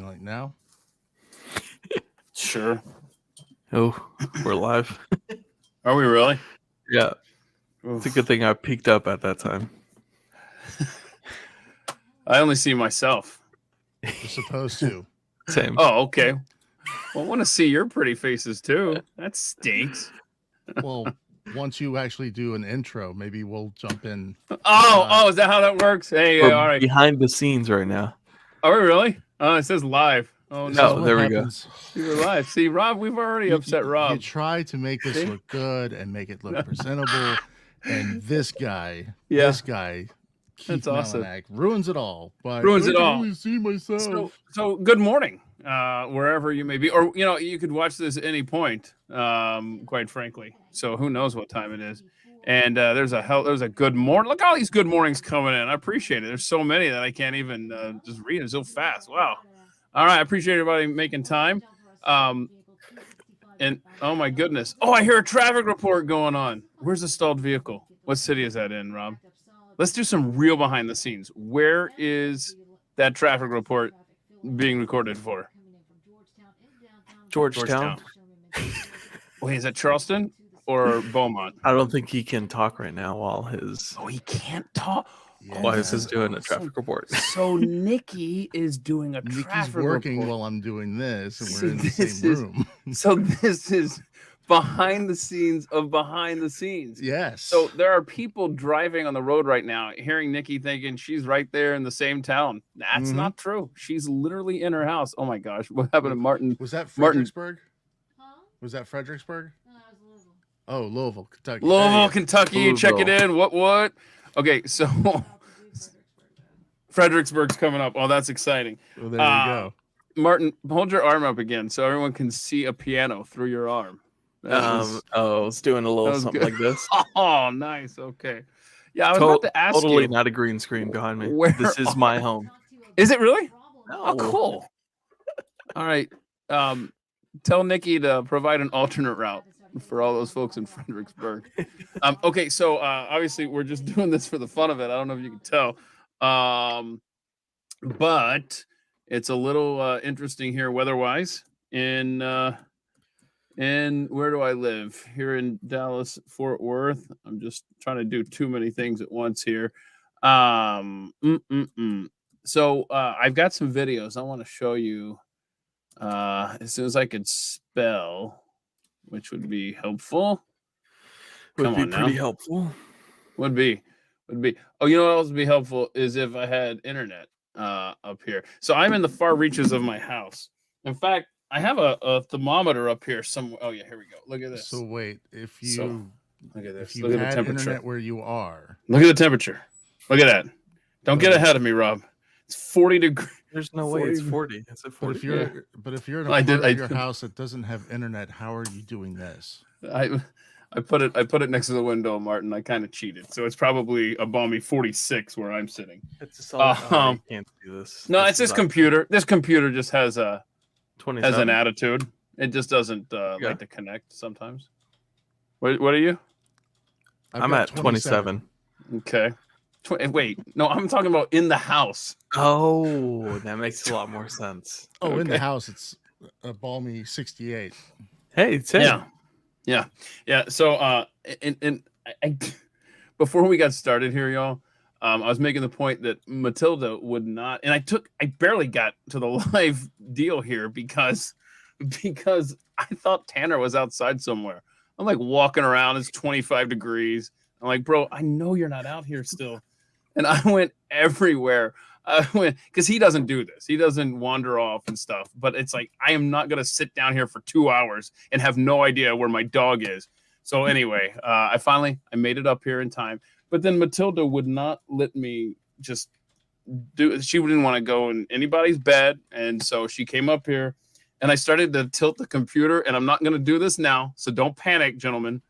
Like now? Sure. Oh, we're live. Are we really? Yeah. It's a good thing I peeked up at that time. I only see myself. You're supposed to. Same. Oh, okay. Well, I want to see your pretty faces too. That stinks. Well, once you actually do an intro, maybe we'll jump in. Oh, is that how that works? Hey, We're all right. behind the scenes right now. Are we really? Oh, it says live. Oh, This is no, what there we happens. See, we're live. See, Rob, we've already upset Rob. You try to make this See? look good and make it look presentable, and this guy, Yeah. Keith That's awesome. Malinak, ruins it all. But Ruins I it can all. only see myself. So good morning, wherever you may be, or you could watch this at any point. Quite frankly, so who knows what time it is? And there's a good morning. Look at all these good mornings coming in. I appreciate it. There's so many that I can't even just read them so fast. Wow. All right, I appreciate everybody making time. And oh my goodness. Oh, I hear a traffic report going on. Where's the stalled vehicle? What city is that in, Rob? Let's do some real behind the scenes. Where is that traffic report being recorded for? Georgetown. Wait, is that Charleston or Beaumont? I don't think he can talk right now while his Oh, he can't talk. Yeah. while he's doing a traffic report. So Nikki is doing a Nikki's traffic working report. while I'm doing this, and See, we're in the this same is- room. So this is behind the scenes of behind the scenes. Yes. So there are people driving on the road right now, hearing Nikki thinking she's right there in the same town. That's Mhm. not true. She's literally in her house. Oh my gosh, what happened to Martin? Was that Martin- Fredericksburg? Was that Fredericksburg? Oh, Louisville, Kentucky. Louisville, Hey, Kentucky. Check it Louisville. in. What? Okay, so Fredericksburg's coming up. Oh, that's exciting. well, there you go. Martin, hold your arm up again so everyone can see a piano through your arm. I was doing a that little was something good. like this. Oh, nice. Okay. Yeah, I was about to ask Totally you. not a green screen behind me. Where This is my home. Is it really? No. Oh, cool. All right. Tell Nikki to provide an alternate route for all those folks in Fredericksburg. Okay, so obviously we're just doing this for the fun of it. I don't know if you can tell. But it's a little interesting here weather-wise in where do I live? Here in Dallas, Fort Worth. I'm just trying to do too many things at once here. So I've got some videos I want to show you as soon as I could spell, which would be helpful. Would Come be on now. pretty helpful. Would be. Oh, you know what else would be helpful is if I had internet up here. So I'm in the far reaches of my house. In fact, I have a thermometer up here somewhere. Oh yeah, here we go. Look at this. So wait, if you So, Look at this. if you Look at the had temperature. internet where you are, Look at the temperature. Look at that. Don't get ahead of me, Rob. It's 40 degrees. There's no way it's 40. It's at 40. but if you're in a I part did- of I your did. house that doesn't have internet, how are you doing this? I put it next to the window, Martin. I kind of cheated, so it's probably a balmy 46 where I'm sitting. It's a solid. Um, You can't do this. No, it's is this computer. This computer just has an 27. attitude. It just doesn't like to connect sometimes. What are you? I've I'm got at 27. Okay. Wait, no, I'm talking about in the house. Oh, that makes a lot more sense. Oh, in the Okay. house, it's a balmy 68. Hey, it's him. Yeah. So, and I before we got started here, y'all, I was making the point that Matilda would not, and I barely got to the live deal here because I thought Tanner was outside somewhere. I'm like walking around, it's 25 degrees. I'm like, bro, I know you're not out here still. And I went everywhere. I went because he doesn't do this. He doesn't wander off and stuff. But it's like I am not gonna sit down here for 2 hours and have no idea where my dog is. So anyway, I made it up here in time. But then Matilda would not let me just do. She didn't want to go in anybody's bed, and so she came up here, and I started to tilt the computer. And I'm not gonna do this now, so don't panic, gentlemen,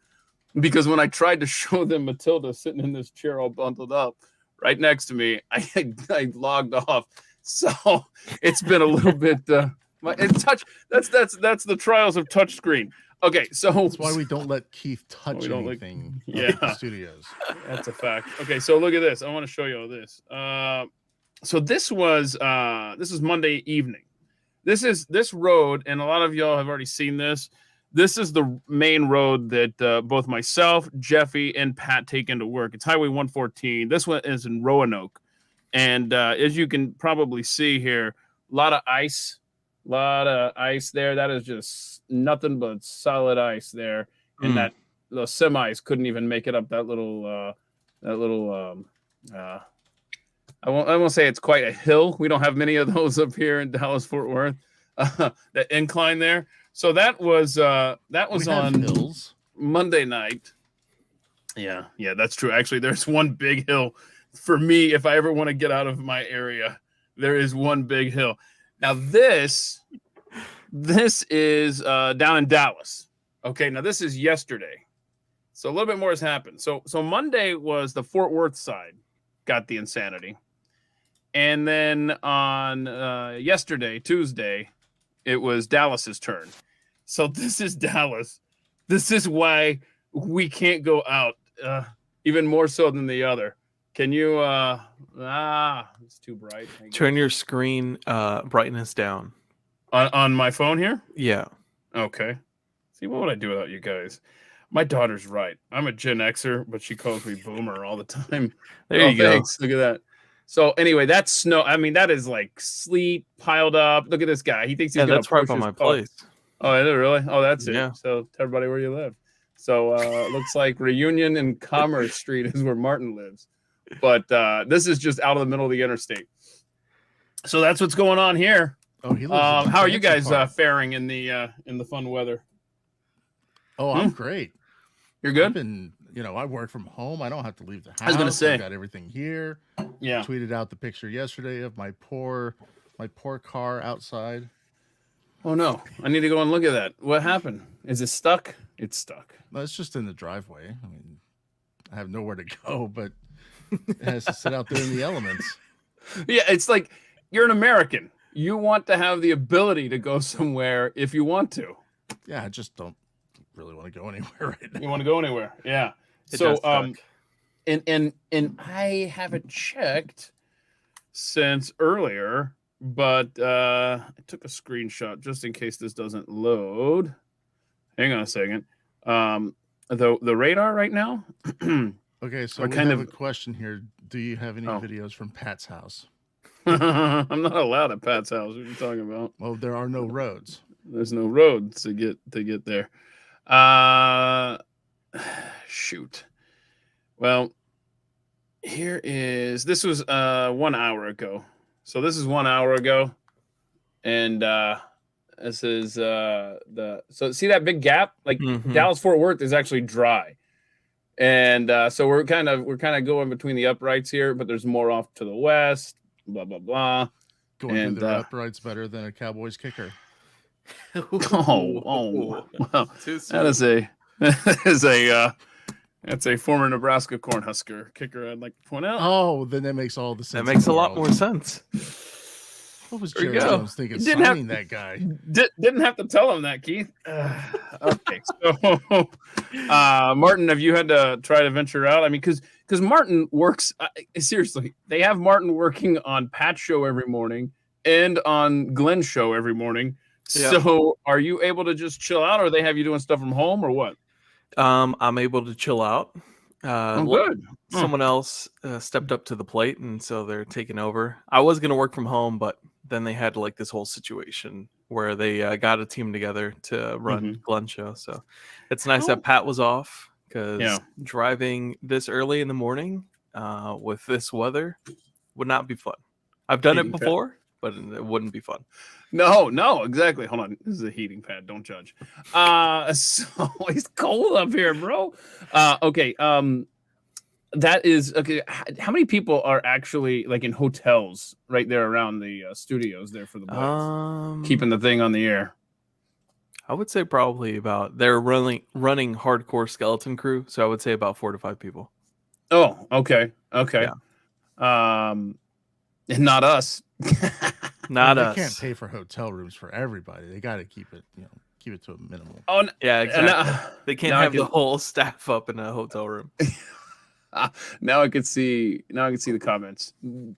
because when I tried to show them Matilda sitting in this chair all bundled up right next to me, I logged off. So it's been a little bit touch. That's the trials of touchscreen. Okay, so That's why we don't let Keith touch We don't let- anything Yeah. in the studios. that's a fact. Okay, so look at this. I want to show you all this. So this is Monday evening. this road, and a lot of y'all have already seen this. This is the main road that both myself, Jeffy, and Pat take into work. It's Highway 114. This one is in Roanoke. And as you can probably see here, a lot of ice there. That is just nothing but solid ice there. And that the semis couldn't even make it up that little I won't say it's quite a hill. We don't have many of those up here in Dallas Fort Worth. That incline there. So that was on hills. Monday night. Yeah, that's true. Actually, there's one big hill for me if I ever want to get out of my area. There is one big hill. Now this is down in Dallas. Okay, now this is yesterday. So a little bit more has happened. So Monday was the Fort Worth side got the insanity. And then on yesterday, Tuesday, it was Dallas's turn. So this is Dallas. This is why we can't go out, even more so than the other. Can you? It's too bright. Turn your screen brightness down. On my phone here? Yeah. Okay. See, what would I do without you guys? My daughter's right. I'm a Gen Xer, but she calls me Boomer all the time. There you go. Thanks. Look at that. So anyway, that's snow. I mean, that is like sleet piled up. Look at this guy. He thinks he's gonna that's right push by his my car. place. Oh, is it really? Oh, that's it. Yeah. So tell everybody where you live. So it looks like Reunion and Commerce Street is where Martin lives. But this is just out of the middle of the interstate. So that's what's going on here. Oh, he lives how are you guys faring in the fun weather? Oh, I'm great. You're good? I've been, I work from home. I don't have to leave the house. I was gonna say, I've got everything here. Yeah. Tweeted out the picture yesterday of my poor car outside. Oh no! I need to go and look at that. What happened? Is it stuck? It's stuck. No, it's just in the driveway. I mean, I have nowhere to go, but it has to sit out there in the elements. Yeah, it's like you're an American. You want to have the ability to go somewhere if you want to. Yeah, I just don't really want to go anywhere right now. You want to go anywhere? Yeah. And I haven't checked since earlier, but I took a screenshot just in case this doesn't load. Hang on a second. The radar right now. Okay, so we have a question here. Do you have any videos from Pat's house? I'm not allowed at Pat's house. What are you talking about? Well, there are no roads. There's no roads to get there. Shoot. Well, this was 1 hour ago. So this is 1 hour ago. And this is so see that big gap? Like Dallas Fort Worth is actually dry. And so we're kind of going between the uprights here, but there's more off to the west, blah blah blah. Going through the uprights better than a Cowboys kicker. Wow. That's a former Nebraska Cornhusker kicker. I'd like to point out. Oh, then that makes all the sense. That makes a lot more sense. What was Jerry Jones thinking? Signing that guy. Didn't have to tell him that, Keith. Okay, so Martin, have you had to try to venture out? I mean, because Martin works. Seriously, they have Martin working on Pat's show every morning and on Glenn's show every morning. Yeah. So are you able to just chill out, or they have you doing stuff from home, or what? I'm able to chill out. Good. Someone else stepped up to the plate, and so they're taking over. I was going to work from home, but then they had like this whole situation where they got a team together to run Glenn show. So it's nice that Pat was off, because driving this early in the morning with this weather would not be fun. I've done it before, but it wouldn't be fun. No, exactly. Hold on. This is a heating pad. Don't judge. So it's cold up here, bro. Okay. That is okay. How many people are actually like in hotels right there around the studios there for the Blitz, keeping the thing on the air? I would say probably they're running hardcore skeleton crew, so I would say about 4 to 5 people. Oh, okay. Yeah. And not us. Not us. They can't pay for hotel rooms for everybody. They got to keep it to a minimum. Oh, yeah, exactly. They can't have the whole staff up in a hotel room. Now I can see the comments.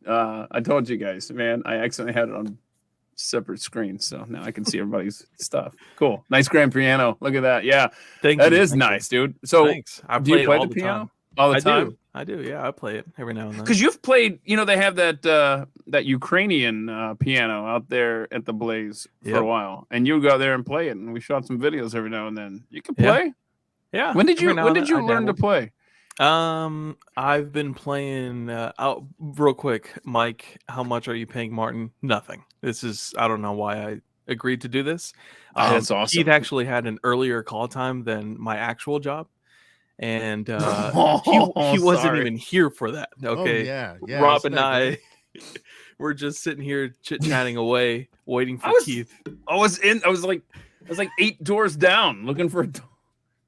I told you guys, man. I accidentally had it on separate screens, so now I can see everybody's stuff. Cool, nice grand piano. Look at that. Yeah, Thank that you. is Thank you. nice, dude. So, Thanks. I do you play it play all the the piano time. all the time? I do. Yeah, I play it every now and then. Because you've played, they have that Ukrainian piano out there at the Blaze for a while, and you go there and play it, and we shot some videos every now and then. You can play. Yeah. When did you every now and then I learn to dabble. play? I've been playing out real quick, Mike. How much are you paying Martin? Nothing. I don't know why I agreed to do this. That's awesome. Keith actually had an earlier call time than my actual job, and he wasn't sorry. even here for that. Okay, yeah. Rob isn't and that I great? were just sitting here chit chatting away, waiting for Keith. I was like 8 doors down looking for a dog.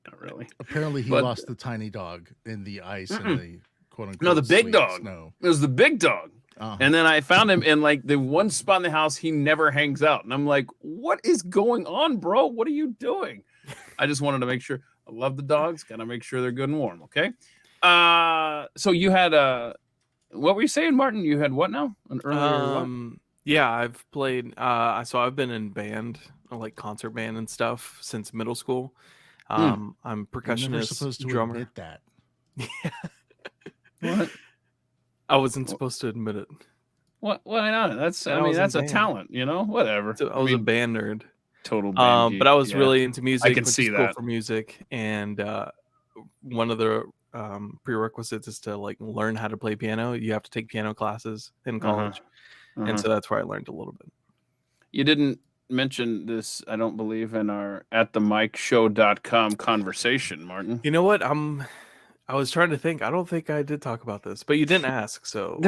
Not really. Apparently, he lost the tiny dog in the ice and the quote unquote. No, the big dog. Snow. It was the big dog. Uh-huh. And then I found him in like the one spot in the house he never hangs out. And I'm like, what is going on, bro? What are you doing? I just wanted to make sure. I love the dogs. Got to make sure they're good and warm. Okay. So you had what were you saying, Martin? You had what now? An earlier what? Yeah, I've played. So I've been in band, like concert band and stuff since middle school. I'm percussionist, You're never supposed to drummer. admit that. What? I wasn't supposed to admit it. What? Why not? That's I was in that's a band. talent, Whatever. So I was a band nerd. Total band. But I was geek, really into music. I can went to see school that. for music, and one of the prerequisites is to like learn how to play piano. You have to take piano classes in college, and so that's where I learned a little bit. You didn't mention this, I don't believe, in our atthemikeshow.com conversation, Martin. You know what? I was trying to think. I don't think I did talk about this, but you didn't ask. So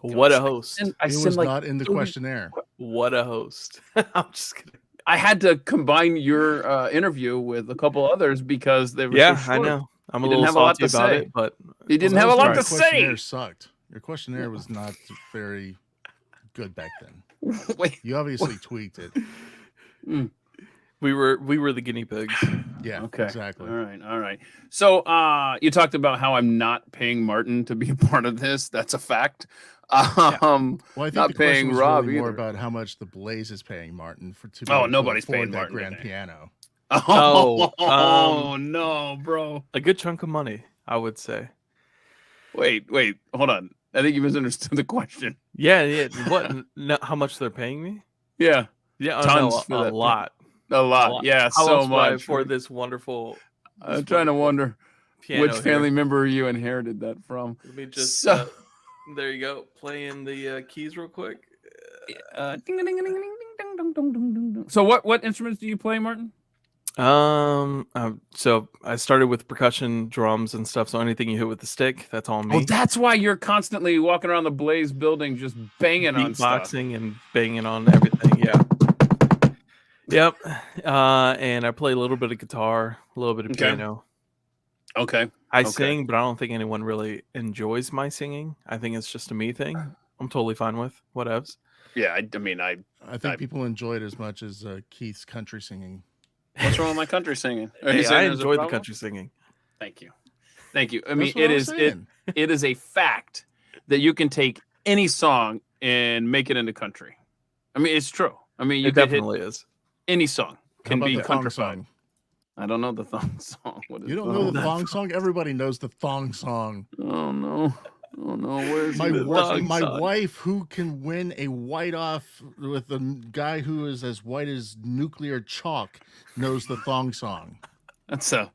what a host! It was not in the questionnaire. What a host! I'm just kidding. I had to combine your interview with a couple others because they were so short. I know. I'm a You little didn't have a lot salty to about say. it, but you didn't have a lot to Your say. questionnaire sucked. Your questionnaire was not very good back then. Wait. You obviously tweaked it. We were the guinea pigs. Yeah. Okay. Exactly. All right. So you talked about how I'm not paying Martin to be a part of this. That's a fact. Well, I think not the question paying was Rob really more either. about how much the Blaze is paying Martin to nobody's afford paying that Martin grand today. piano. Oh no, bro! A good chunk of money, I would say. Wait, hold on. I think you misunderstood the question. Yeah. What? No, how much they're paying me? Yeah, Tons for a that. lot. A lot. Yeah, How so else would I much afford this wonderful. I'm trying to wonder piano which family member you inherited that from. Let me just. There you go. Playing the keys real quick. So what instruments do you play, Martin? So I started with percussion, drums, and stuff. So anything you hit with the stick, that's all me. Oh, that's why you're constantly walking around the Blaze building, just banging on stuff. Beatboxing and banging on everything. Yeah. Yep. And I play a little bit of guitar, a little bit of piano. Okay. I sing, but I don't think anyone really enjoys my singing. I think it's just a me thing. I'm totally fine with whatevs. Yeah, I think people enjoy it as much as Keith's country singing. What's wrong with my country singing? Hey, I enjoy the country singing. Thank you. I mean, it is a fact that you can take any song and make it into country. I mean, it's true. I mean, it definitely is. Any song can be the thong song. I don't know the thong song. What is you don't know the thong song? Everybody knows the thong song. Oh no. Where's my wife, who can win a white off with a guy who is as white as nuclear chalk, knows the thong song. That's a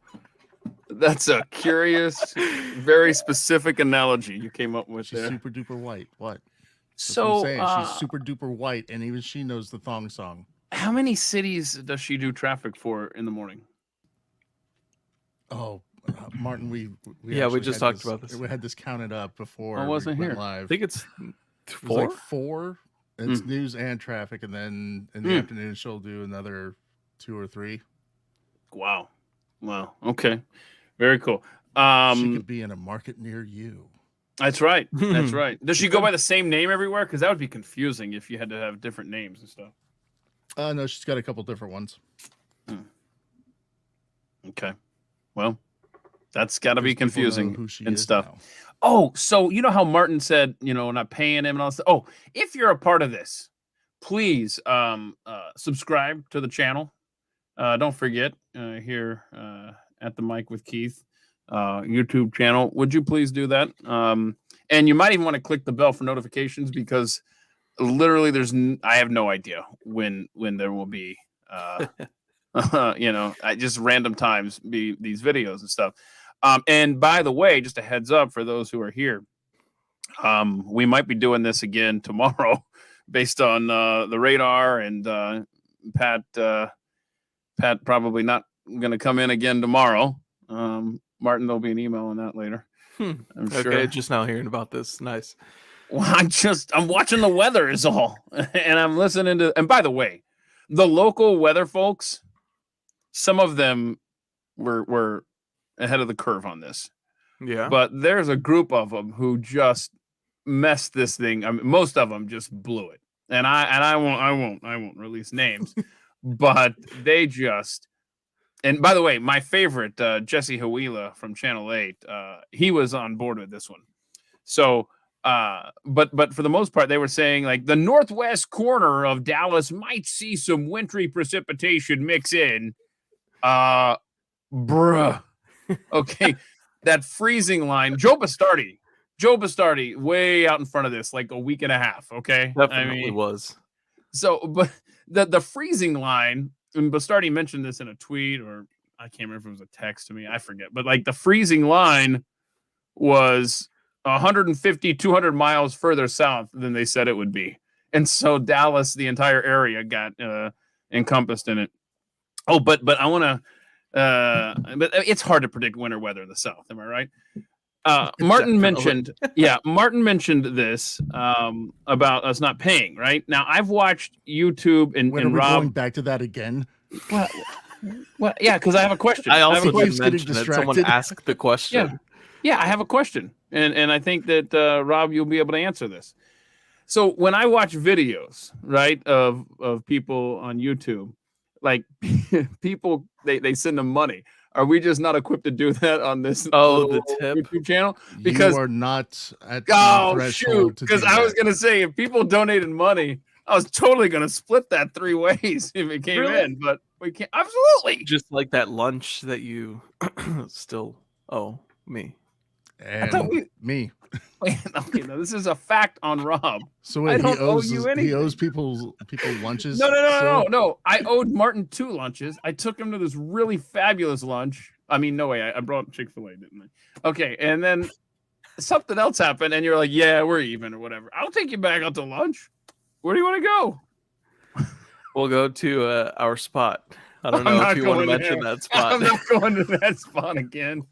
curious, very specific analogy you came up with. She's there. super duper white. What? That's so what I'm saying. She's super duper white, and even she knows the thong song. How many cities does she do traffic for in the morning? Oh, Martin, we just talked about this. We had this counted up before. I wasn't here. Live. I think it's 4. Like 4. It's news and traffic, and then in the afternoon she'll do another 2 or 3. Wow. Okay. Very cool. She could be in a market near you. That's right. That's right. Does she go by the same name everywhere? Because that would be confusing if you had to have different names and stuff. No, she's got a couple different ones. Okay. Well, that's got to be confusing and stuff. Now. Oh, so you know how Martin said, not paying him and all this. Oh, if you're a part of this, please subscribe to the channel. Don't forget here at the mic with Keith YouTube channel. Would you please do that? And you might even want to click the bell for notifications, because literally I have no idea when there will be just random times be these videos and stuff. And by the way, just a heads up for those who are here, we might be doing this again tomorrow based on the radar, and Pat probably not going to come in again tomorrow. Martin, there'll be an email on that later. I'm sure. Okay, just now hearing about this. Nice. Well, I'm watching the weather is all, and I'm listening to. And by the way, the local weather folks, some of them were ahead of the curve on this. Yeah. But there's a group of them who just messed this thing. I mean, most of them just blew it, and I won't release names, but they just. And by the way, my favorite, Jesse Hawila from Channel 8, he was on board with this one. So, but for the most part, they were saying like the northwest corner of Dallas might see some wintry precipitation mix in. Bruh. Okay, that freezing line. Joe Bastardi, way out in front of this, like a week and a half. Okay, Definitely was. So, but the freezing line. And Bastardi mentioned this in a tweet, or I can't remember if it was a text to me. I forget. But like the freezing line was 150, 200 miles further south than they said it would be. And so Dallas, the entire area got encompassed in it. Oh, but I want to, but it's hard to predict winter weather in the South. Am I right? Martin mentioned this about us not paying. Right now, I've watched YouTube and Rob going back to that again. Well, yeah, because I have a question. I also did mention that someone asked the question. Yeah, I have a question, and I think that Rob, you'll be able to answer this. So when I watch videos, right, of people on YouTube, like people they send them money. Are we just not equipped to do that on this the tip YouTube channel? Because you are not at the threshold. Because I was gonna say, if people donated money, I was totally gonna split that 3 ways if it came in, but we can't. Absolutely, just like that lunch that you still owe me. And I thought me. Wait, okay, no, this is a fact on Rob. So wait, I don't owe you anything. He owes people lunches. No. I owed Martin 2 lunches. I took him to this really fabulous lunch. I mean, no way. I brought Chick-fil-A, didn't I? Okay, and then something else happened, and you're like, "Yeah, we're even," or whatever. I'll take you back out to lunch. Where do you want to go? We'll go to our spot. I don't know if you want to mention that spot. I'm not going to that spot again.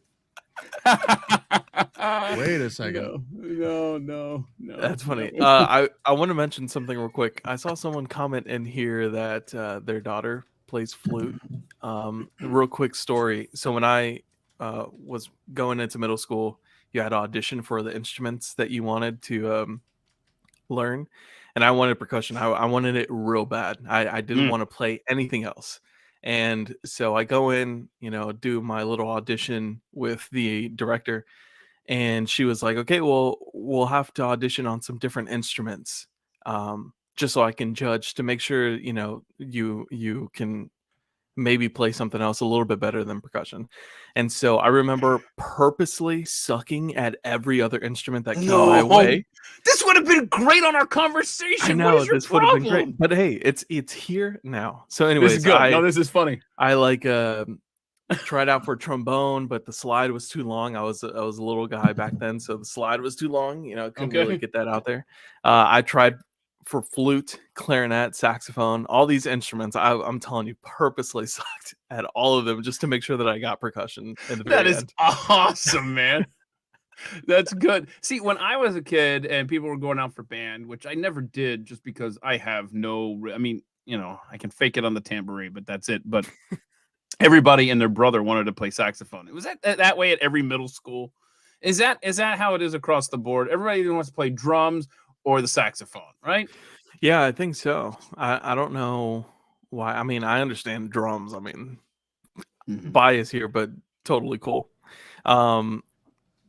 Wait a second. No. That's funny. I want to mention something real quick. I saw someone comment in here that their daughter plays flute. Real quick story. So when I was going into middle school, you had to audition for the instruments that you wanted to learn, and I wanted percussion. I wanted it real bad. I didn't want to play anything else. And so I go in, do my little audition with the director, and she was like, "Okay, well, we'll have to audition on some different instruments, just so I can judge to make sure, you can maybe play something else a little bit better than percussion." And so I remember purposely sucking at every other instrument that came my way. This would have been great on our conversation. I know, what is your this problem? would have been great. But hey, it's here now. So anyways, this is good. This is funny. I tried out for trombone, but the slide was too long. I was a little guy back then, so the slide was too long. Couldn't really get that out there. I tried for flute, clarinet, saxophone, all these instruments. I'm telling you, purposely sucked at all of them just to make sure that I got percussion. That is awesome, man. That's good. See, when I was a kid and people were going out for band, which I never did, just because I have I can fake it on the tambourine, but that's it. But everybody and their brother wanted to play saxophone. It was that way at every middle school. Is that how it is across the board? Everybody either wants to play drums or the saxophone, right? Yeah, I think so. I don't know why. I mean, I understand drums. I mean, bias here, but totally cool.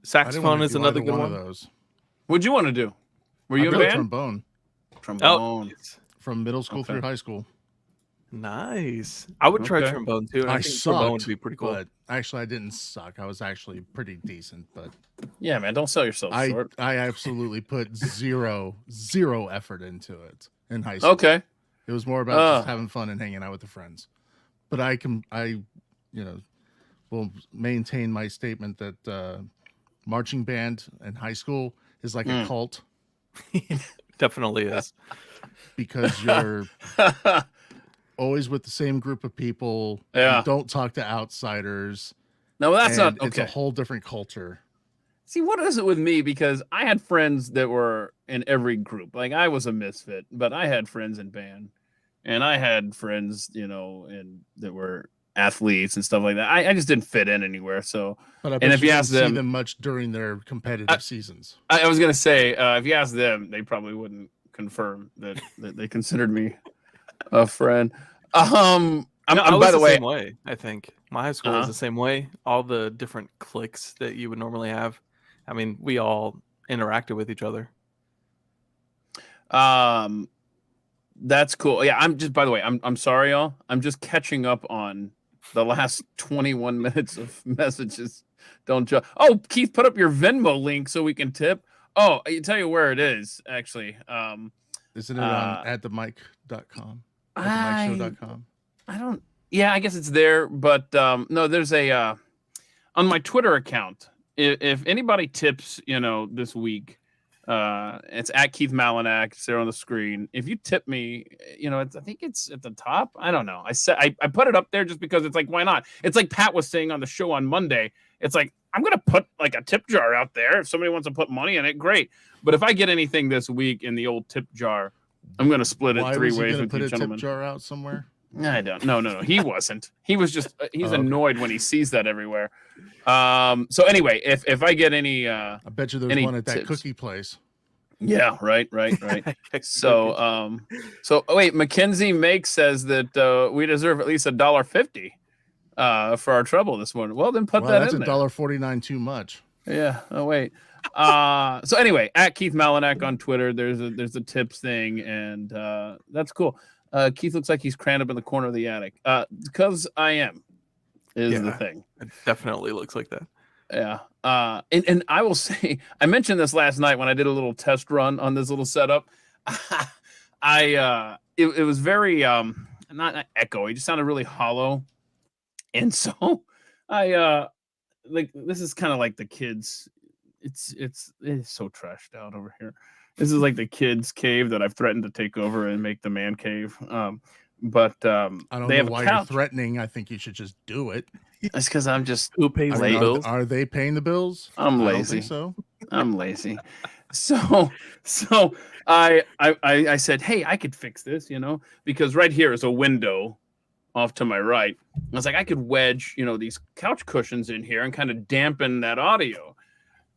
Saxophone is another good one. Of those. What'd you want to do? Were you in band? Trombone. Oh, from middle school Okay. through high school. Nice. I would try Okay. trombone too. And I I think trombone would sucked, be pretty cool. but actually I didn't suck. I was actually pretty decent, but Yeah, man, don't sell yourself short. I absolutely put zero effort into it in high school. Okay. It was more about just having fun and hanging out with the friends. But I will maintain my statement that marching band in high school is like a cult Definitely is. because you're always with the same group of people. Yeah. You don't talk to outsiders. No, that's not and okay. It's a whole different culture. See, what is it with me? Because I had friends that were in every group. Like I was a misfit, but I had friends in band, and I had friends, that were athletes and stuff like that. I just didn't fit in anywhere. So, But I bet and if you didn't ask see them, them much during their competitive seasons. I was gonna say, if you ask them, they probably wouldn't confirm that they considered me a friend. I'm by the way, same way. I think my high school was the same way. All the different cliques that you would normally have. I mean, we all interacted with each other. That's cool. Yeah, I'm sorry, y'all. I'm just catching up on the last 21 minutes of messages. Don't judge. Oh, Keith, put up your Venmo link so we can tip. Oh, I can tell you where it is, actually. Isn't it on atthemic.com? Atthemicshow.com? I don't. Yeah, I guess it's there, but no, there's a on my Twitter account. If anybody tips, this week, it's at Keith Malinak. It's there on the screen. If you tip me, I think it's at the top. I don't know. I put it up there just because it's like, why not? It's like Pat was saying on the show on Monday. It's like, I'm gonna put like a tip jar out there. If somebody wants to put money in it, great. But if I get anything this week in the old tip jar, I'm gonna split it three ways with you gentlemen. Put a tip jar out somewhere? I don't. No. He wasn't. He was just. He's annoyed when he sees that everywhere. So anyway, if I get any, I bet you there's one at that tips. cookie place. Yeah. Right. So wait, Mackenzie Make says that we deserve at least $1.50 for our trouble this morning. Well, then put that in there. That's $1.49 too much. Yeah. Oh wait. So anyway, at Keith Malinak on Twitter, there's a tips thing, and that's cool. Keith looks like he's crammed up in the corner of the attic. Because I am, is the thing. It definitely looks like that. Yeah. And I will say, I mentioned this last night when I did a little test run on this little setup. It was very not echoey, it just sounded really hollow. And so I like this is kind of like the kids. It's so trashed out over here. This is like the kids' cave that I've threatened to take over and make the man cave. But I don't they know have why you're threatening. I think you should just do it. It's because I'm just who pays the bills? Are they paying the bills? I'm lazy. I don't think so. I'm lazy. So I said, hey, I could fix this, because right here is a window off to my right. I was like, I could wedge, these couch cushions in here and kind of dampen that audio.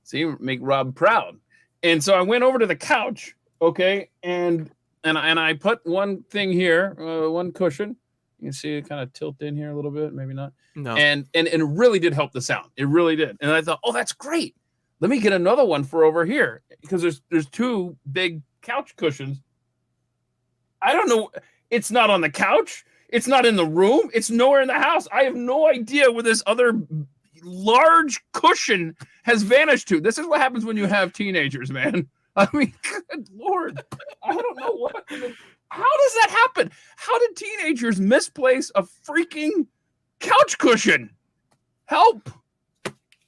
See, make Rob proud. And so I went over to the couch, okay, and I put one thing here, one cushion. You can see it kind of tilt in here a little bit, maybe not. No. And it really did help the sound. It really did. And I thought, oh, that's great. Let me get another one for over here, because there's two big couch cushions. I don't know. It's not on the couch. It's not in the room. It's nowhere in the house. I have no idea where this other large cushion has vanished to. This is what happens when you have teenagers, man. I mean, good Lord. I don't know what. How does that happen? How did teenagers misplace a freaking couch cushion? Help.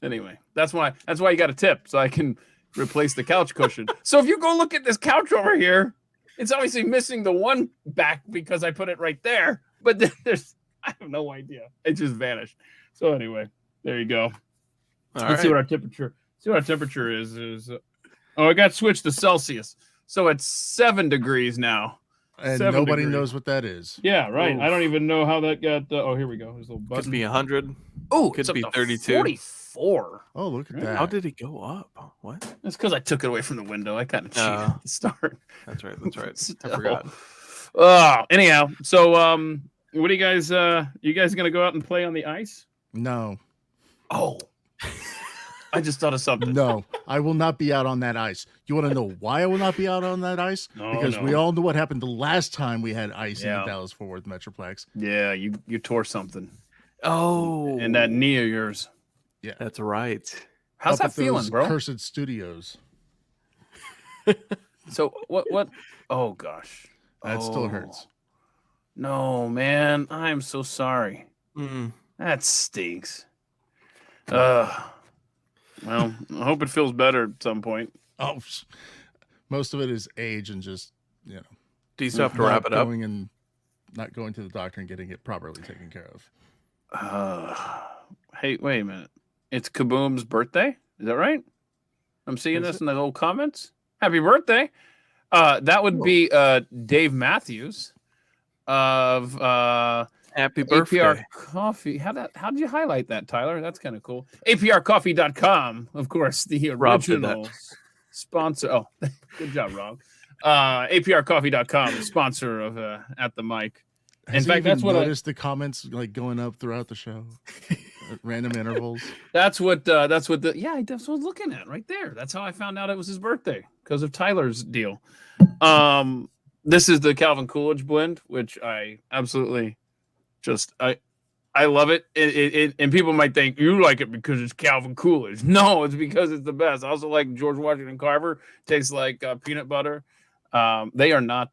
Anyway, that's why you got a tip, so I can replace the couch cushion. So if you go look at this couch over here, it's obviously missing the one back because I put it right there. But then I have no idea. It just vanished. So anyway, there you go. Let's see what our temperature. Is. I got switched to Celsius, so it's 7 degrees now. And nobody knows what that is. Yeah, right. Oof. I don't even know how that got. Here we go. There's a little button. Could be 100. Oh, could be 32. 44. Oh, look at that. How did it go up? What? That's because I took it away from the window. I kind of cheated at the start. That's right. I forgot. Anyhow, so what are you guys? You guys gonna go out and play on the ice? No. Oh. I just thought of something. No, I will not be out on that ice. You want to know why I will not be out on that ice? No, Because we no. all know what happened the last time we had ice in the Yeah. Dallas-Fort Worth Metroplex. Yeah, you tore something. Oh, And that knee of yours. Yeah, that's right. How's up that at those feeling, bro? Cursed studios. So what? Oh gosh, That still hurts. No, man, I'm so sorry. Mm. That stinks. Well, I hope it feels better at some point. Oh, most of it is age and just Do you still have to wrap it up? Not going to the doctor and getting it properly taken care of. Hey, wait a minute. It's Kaboom's birthday. Is that right? I'm seeing this in the old comments. Happy birthday. That would be Dave Matthews of Happy birthday. APR Coffee. How did you highlight that, Tyler? That's kind of cool. APRcoffee.com, of course, the Rob did original sponsor. Oh, good job, Rob. APRcoffee.com, sponsor of At the Mic. Has In fact, that's what noticed the comments like going up throughout the show at random intervals. That's what that's what I was looking at right there. That's how I found out it was his birthday, because of Tyler's deal. This is the Calvin Coolidge blend, which I absolutely just I love it. It and people might think you like it because it's Calvin Coolidge. No, it's because it's the best. I also like George Washington Carver. Tastes like peanut butter. They are not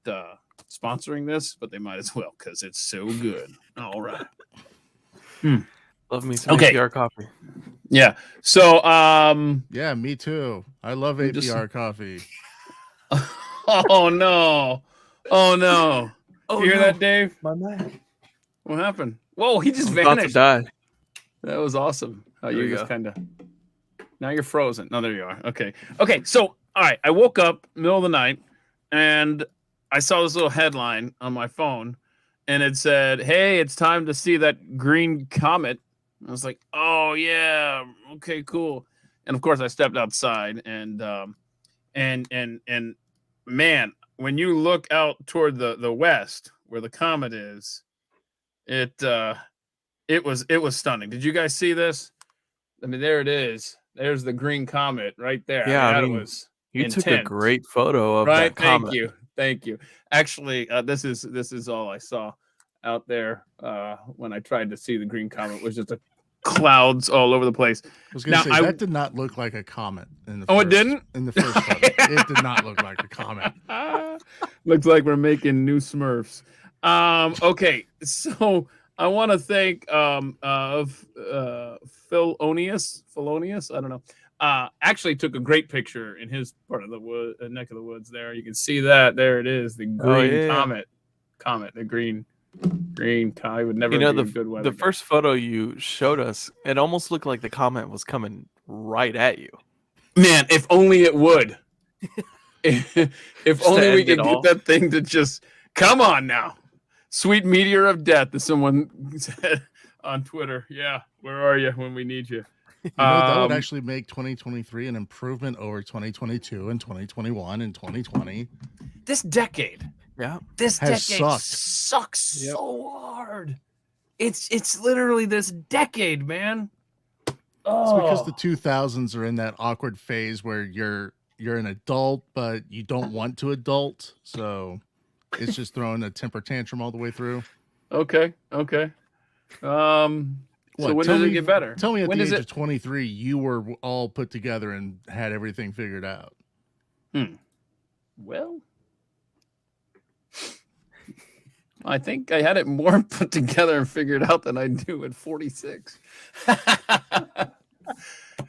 sponsoring this, but they might as well because it's so good. All right. Love me some Okay. APR coffee. Yeah. So Yeah, me too. I love APR coffee. oh no. Oh no. Oh, You hear no. that, Dave? My man. What happened? Whoa, he just I'm about to vanished. die. That was awesome. Oh, There you we just go. kind of. Now you're frozen. No, there you are. Okay. Okay. So, all right. I woke up middle of the night and I saw this little headline on my phone and it said, "Hey, it's time to see that green comet." I was like, "Oh yeah. Okay, cool." And of course I stepped outside and man, when you look out toward the west where the comet is, it was stunning. Did you guys see this? I mean, there it is. There's the green comet right there. Yeah, I that mean, was You took a intense. great photo of Right. that comet. Thank you. Actually, this is all I saw out there when I tried to see the green comet. Was just clouds all over the place. I was going to Now, say that did not look like a comet in the Oh, first, it didn't? in the first photo. It did not look like a comet. Looks like we're making new Smurfs. Okay, so I want to thank Philonius. I don't know. Actually took a great picture in his part of the neck of the woods there. You can see that. There it is, the green comet, the green comet. Would never be good weather. The first photo you showed us, it almost looked like the comet was coming right at you. Man, if only it would. If only we could get that thing to just come on now. Sweet meteor of death, as someone said on Twitter. Yeah, where are you when we need you? That would actually make 2023 an improvement over 2022 and 2021 and 2020. This decade, this decade sucks so hard. It's literally this decade, man. It's because the 2000s are in that awkward phase where you're an adult, but you don't want to adult. So it's just throwing a temper tantrum all the way through. Okay. So when does it get better? Tell me at the age of 23, you were all put together and had everything figured out. Well, I think I had it more put together and figured out than I do at 46.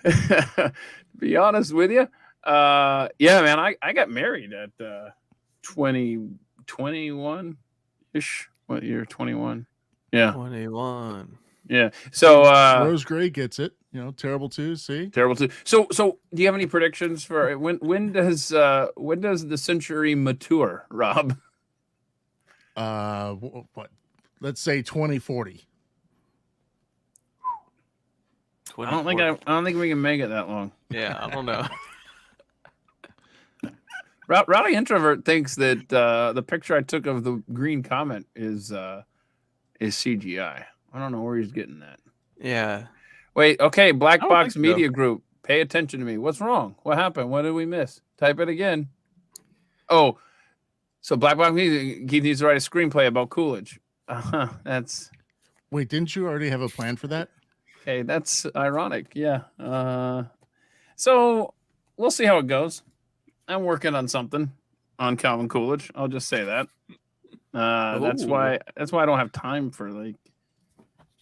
To be honest with you, yeah, man, I got married at 21-ish. What year? 21. Yeah. 21. Yeah. So Rose Gray gets it. Terrible too. See, terrible too. So do you have any predictions for when does the century mature, Rob? What? Let's say 2040. I don't think we can make it that long. Yeah, I don't know. Rowdy Introvert thinks that the picture I took of the green comet is CGI. I don't know where he's getting that. Yeah. Wait, okay, Black I don't Box think so. Media Group Pay attention to me. What's wrong? What happened? What did we miss? Type it again. Oh, so Black Box Music, he needs to write a screenplay about Coolidge. That's Wait, didn't you already have a plan for that? okay. That's ironic. Yeah. So we'll see how it goes. I'm working on something on Calvin Coolidge. I'll just say that. That's why I don't have time for like,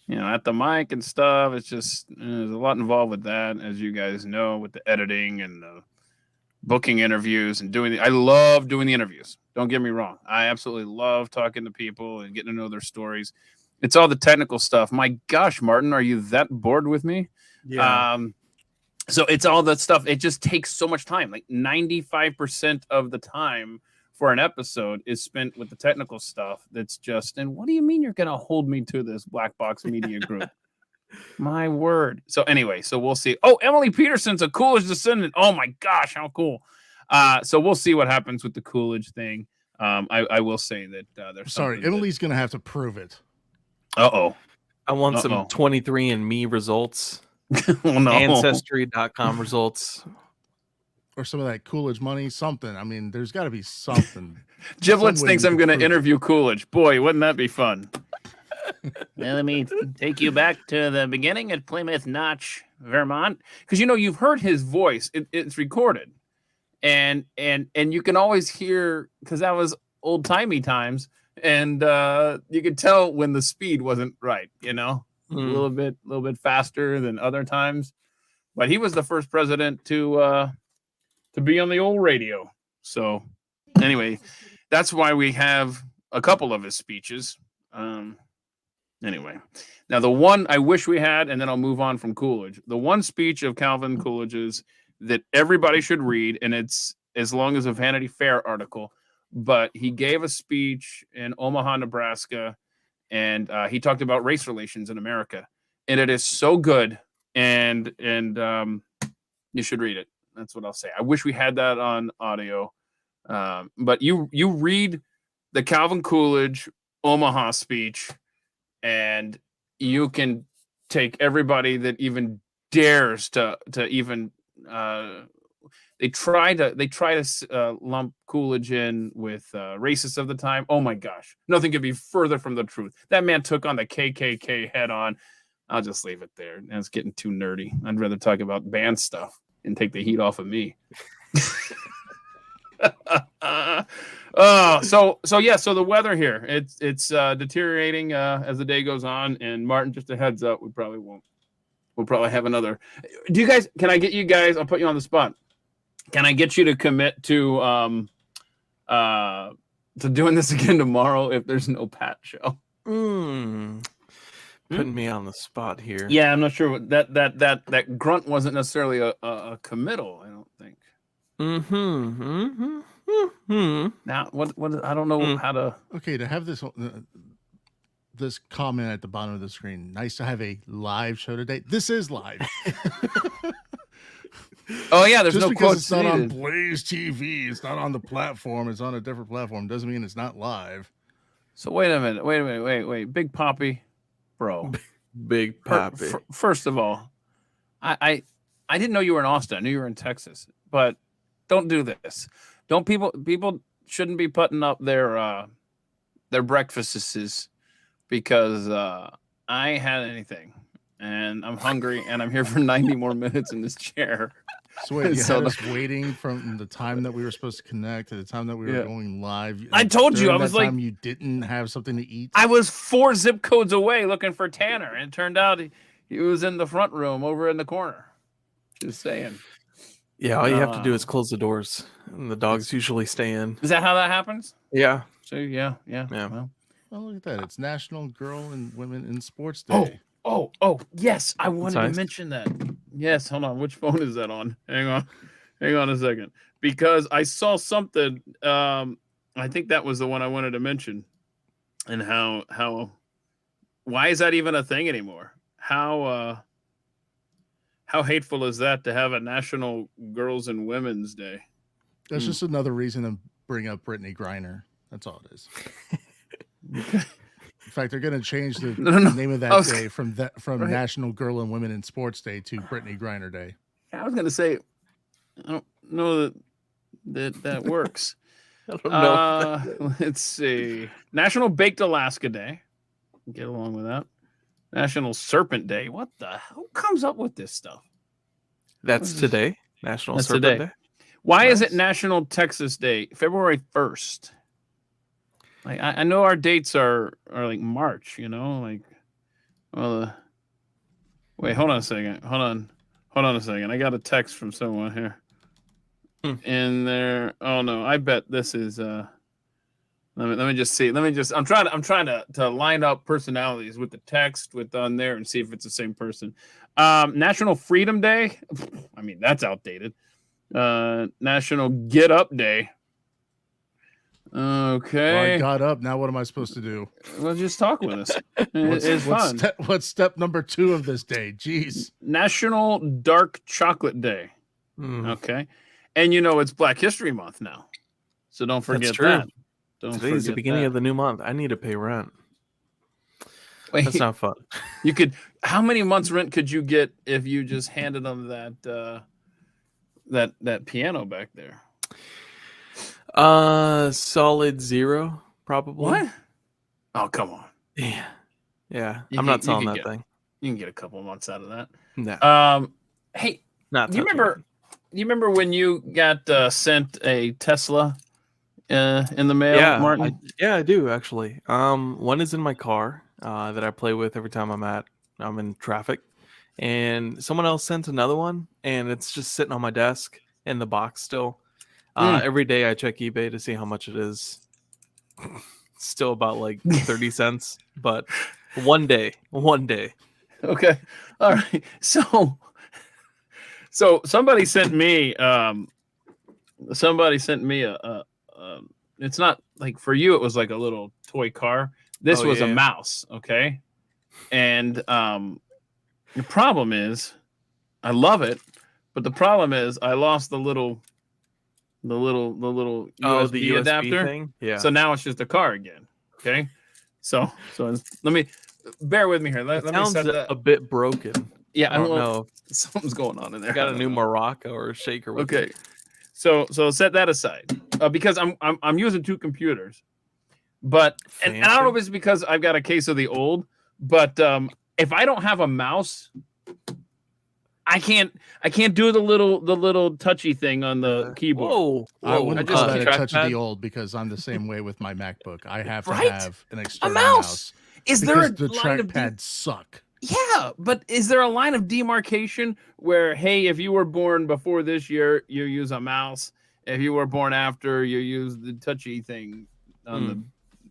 at the mic and stuff. It's just there's a lot involved with that, as you guys know, with the editing and the booking interviews and I love doing the interviews. Don't get me wrong. I absolutely love talking to people and getting to know their stories. It's all the technical stuff. My gosh, Martin, are you that bored with me? Yeah. So it's all that stuff. It just takes so much time. Like 95% of the time for an episode is spent with the technical stuff. That's just, and what do you mean you're going to hold me to this Black Box Media Group? My word. So anyway, so we'll see. Oh, Emily Peterson's a Coolidge descendant. Oh my gosh, how cool. So we'll see what happens with the Coolidge thing. I will say that there's Sorry, Emily's going to have to prove it. Uh-oh. I want some 23andMe results. Oh, no. Ancestry.com results. Or some of that Coolidge money, something. I mean, there's got to be something. Giblets Some way thinks you I'm can going to prove it. interview Coolidge. Boy, wouldn't that be fun? Well, let me take you back to the beginning at Plymouth Notch, Vermont, because you've heard his voice. It's recorded, and you can always hear, because that was old timey times, and you could tell when the speed wasn't right. A little bit faster than other times, but he was the first president to be on the old radio. So anyway, that's why we have a couple of his speeches. Anyway, now the one I wish we had, and then I'll move on from Coolidge. The one speech of Calvin Coolidge's that everybody should read, and it's as long as a Vanity Fair article, but he gave a speech in Omaha, Nebraska, and he talked about race relations in America, and it is so good, and you should read it. That's what I'll say. I wish we had that on audio, but you read the Calvin Coolidge Omaha speech, and you can take everybody that even dares to even they try to lump Coolidge in with racists of the time. Oh my gosh, nothing could be further from the truth. That man took on the KKK head on. I'll just leave it there. It's getting too nerdy. I'd rather talk about band stuff and take the heat off of me. So the weather here, it's deteriorating as the day goes on, and Martin, just a heads up, we'll probably have another. Can I get you guys, I'll put you on the spot, can I get you to commit to doing this again tomorrow if there's no Pat show? Putting me on the spot here. Yeah, I'm not sure what that grunt wasn't necessarily a committal, I don't think. Now, what I don't know how to. Okay, to have this comment at the bottom of the screen. Nice to have a live show today. This is live. Oh yeah, there's Just no because quotes it's not on needed. Blaze TV, it's not on the platform, it's on a different platform, doesn't mean it's not live. So wait a minute, Big Poppy, bro. Big Poppy. First of all, I didn't know you were in Austin. I knew you were in Texas, but don't do this. Don't people shouldn't be putting up their breakfasts because I ain't had anything and I'm hungry and I'm here for 90 more minutes in this chair. So wait, you had us waiting from the time that we were supposed to connect to the time that we were going live. I told you, I was like, you didn't have something to eat. I was 4 zip codes away looking for Tanner, and it turned out he was in the front room over in the corner. Just saying. Yeah, all you have to do is close the doors, and the dogs usually stay in. Is that how that happens? Yeah. So yeah. Well, look at that. It's National Girl and Women in Sports Day. Oh, yes. I wanted to mention that. Yes, hold on. Which phone is that on? Hang on a second. Because I saw something. I think that was the one I wanted to mention. And how why is that even a thing anymore? How hateful is that to have a National Girls and Women's Day? That's just another reason to bring up Brittany Griner. That's all it is. In fact, they're going to change the name of that day from National Girl and Women in Sports Day to Brittany Griner Day. I was gonna say, I don't know that works. I don't know. Let's see. National Baked Alaska Day. Get along with that. National Serpent Day. What the hell comes up with this stuff? That's today. National That's Serpent today. Day. Why is it Nice. National Texas Day? February 1st. Like I know our dates are like March, like wait, hold on a second. Hold on a second. I got a text from someone here. In there. Oh no, I bet this is let me just see. I'm trying to line up personalities with the text with on there and see if it's the same person. National Freedom Day. I mean, that's outdated. National Get Up Day. Okay. Well, I got up. Now what am I supposed to do? Well, just talk with us. It's fun. What's step number 2 of this day? Jeez. National Dark Chocolate Day. Okay. And it's Black History Month now. So don't forget that. Today's the beginning of the new month. I need to pay rent. Wait, that's not fun. You could. How many months rent could you get if you just handed them that piano back there? Solid 0, probably. What? Oh, come on. Yeah. I'm not selling that thing. You can get a couple months out of that. No. Hey, not. Do you remember when you got sent a Tesla in the mail, Martin? I do actually. One is in my car that I play with every time I'm in traffic, and someone else sent another one, and it's just sitting on my desk in the box still. Every day I check eBay to see how much it is. Still about like 30 cents, but one day. Okay, all right. So somebody sent me a it's not like for you, it was like a little toy car. This was a mouse. Okay. And the problem is I love it, but the problem is I lost the little USB adapter thing. Yeah. So now it's just a car again. Okay. So let me bear with me here. Let me set that a bit broken. Yeah, I don't know. Something's going on in there. I got a new Morocco or a shaker. With okay. So set that aside because I'm using 2 computers, but and I don't know if it's because I've got a case of the old, but if I don't have a mouse, I can't do the little touchy thing on the keyboard. Whoa. I wouldn't call that a touch of the old because I'm the same way with my MacBook. I have to have an external mouse. Is there a the trackpads suck? Yeah, but is there a line of demarcation where, hey, if you were born before this year, you use a mouse. If you were born after, you use the touchy thing on the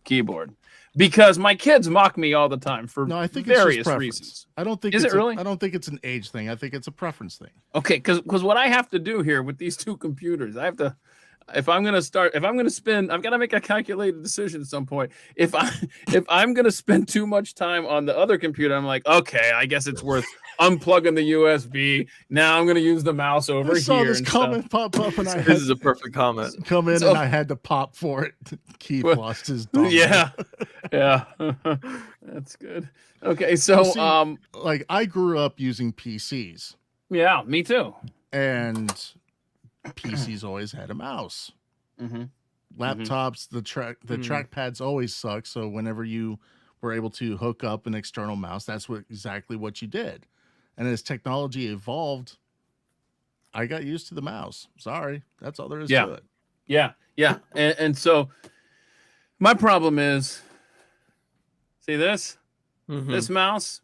keyboard. Because my kids mock me all the time for various reasons. I don't think really? I don't think it's an age thing. I think it's a preference thing. Okay, because what I have to do here with these 2 computers, I have to. If I'm gonna spend, I've got to make a calculated decision at some point. If I'm gonna spend too much time on the other computer, I'm like, okay, I guess it's worth unplugging the USB. Now I'm gonna use the mouse over here. I saw this comment pop up, and this is a perfect comment. Come in, and I had to pop for it. Keith lost his dog. Yeah, that's good. Okay, so like I grew up using PCs. Yeah, me too. And PCs always had a mouse. Laptops, the trackpads always suck. So whenever you were able to hook up an external mouse, that's exactly what you did. And as technology evolved, I got used to the mouse. Sorry, that's all there is to it. Yeah. And so my problem is, see this? This mouse,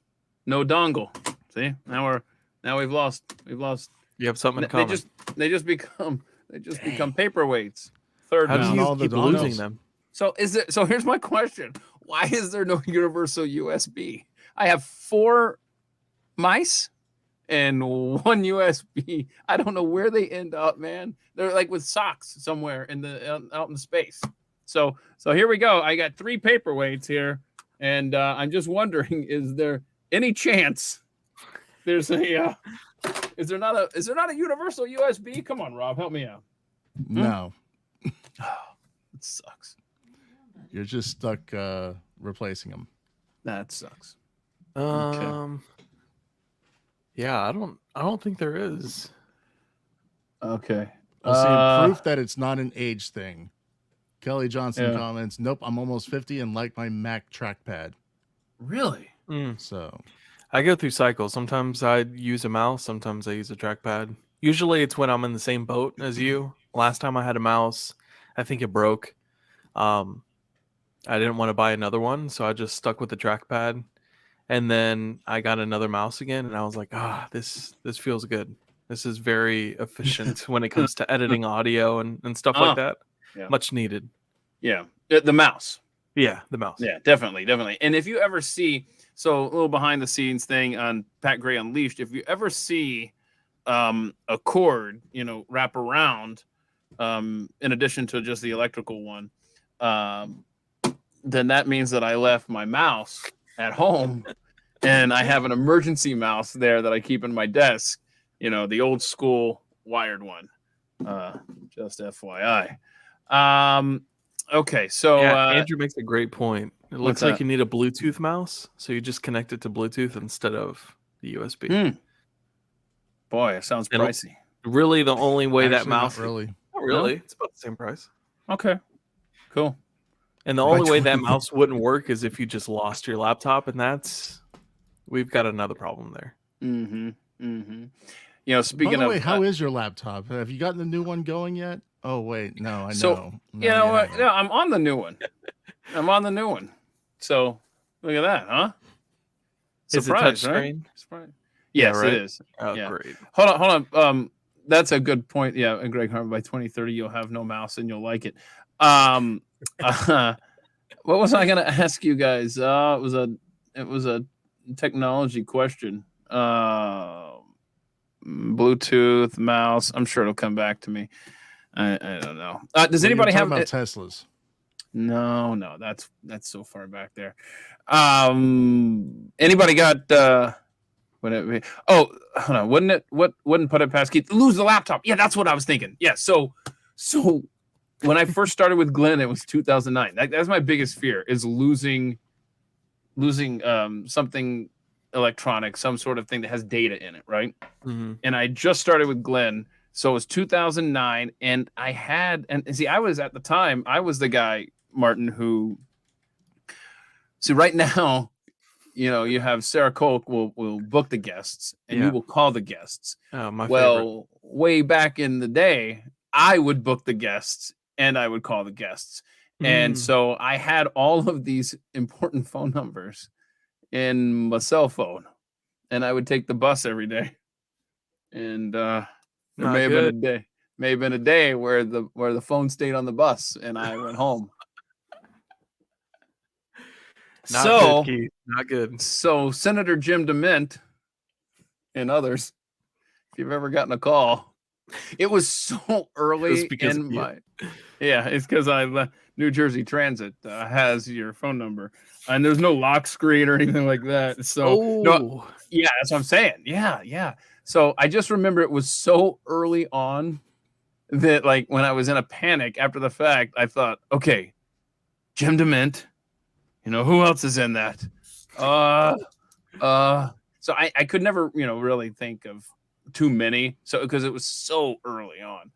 no dongle. See, now we've lost. You have something in common. They just become paperweights. How do you keep losing them? So here's my question: why is there no universal USB? I have 4 mice and 1 USB. I don't know where they end up, man. They're like with socks somewhere out in space. So here we go. I got 3 paperweights here, and I'm just wondering: is there any chance there's a is there not a universal USB? Come on, Rob, help me out. No. It sucks. You're just stuck replacing them. That sucks. Okay. Yeah, I don't think there is. Okay. We'll see proof that it's not an age thing. Kelly Johnson Yeah. comments, "Nope, I'm almost 50 and like my Mac trackpad." Really? So I go through cycles. Sometimes I use a mouse, sometimes I use a trackpad. Usually it's when I'm in the same boat as you. Last time I had a mouse, I think it broke. I didn't want to buy another one, so I just stuck with the trackpad. And then I got another mouse again, and I was like, this feels good. This is very efficient when it comes to editing audio and stuff like that. Yeah. Much needed. Yeah. The mouse. Yeah, the mouse. Yeah, definitely. And if you ever see, so a little behind the scenes thing on Pat Gray Unleashed, if you ever see a cord, wrap around, in addition to just the electrical one, then that means that I left my mouse at home and I have an emergency mouse there that I keep in my desk, the old school wired one, just FYI. Okay, so Andrew makes a great point. It looks like you need a Bluetooth mouse, so you just connect it to Bluetooth instead of the USB. Boy, it sounds pricey. Really, the only way that mouse not really. Not really. No? It's about the same price. Okay, cool. And the only way that mouse wouldn't work is if you just lost your laptop, and we've got another problem there. Speaking By the way, of, how is your laptop? Have you gotten the new one going yet? Oh wait, no, I know. So, you know what? No, I'm on the new one. So look at that, huh? Surprise, is it touchscreen? Right? Yes, right? It is. Oh, yeah. Great. Hold on. That's a good point. Yeah, and Greg Harmon, by 2030, you'll have no mouse and you'll like it. What was I going to ask you guys? It was a technology question. Bluetooth mouse. I'm sure it'll come back to me. I don't know. Does anybody have about Teslas? No, that's so far back there. Anybody got hold on, wouldn't put it past Keith lose the laptop? Yeah, that's what I was thinking. Yeah, so when I first started with Glenn, it was 2009. That's my biggest fear, is losing something electronic, some sort of thing that has data in it, right? Mm-hmm. And I just started with Glenn. So it was 2009, and I was at the time, I was the guy, Martin, who, so right now, you have Sarah Kolk will book the guests, and you will call the guests. Oh, my favorite. Way back in the day, I would book the guests, and I would call the guests. And so I had all of these important phone numbers in my cell phone, and I would take the bus every day. And, there may have been a day where the phone stayed on the bus and I went home. Not good. So Senator Jim DeMint and others, if you've ever gotten a call, it was so early in my. Yeah, it's because New Jersey Transit has your phone number, and there's no lock screen or anything like that. So that's what I'm saying. Yeah. So I just remember it was so early on that, like, when I was in a panic after the fact, I thought, okay, Jim DeMint, who else is in that? So I could never, really think of too many. So because it was so early on.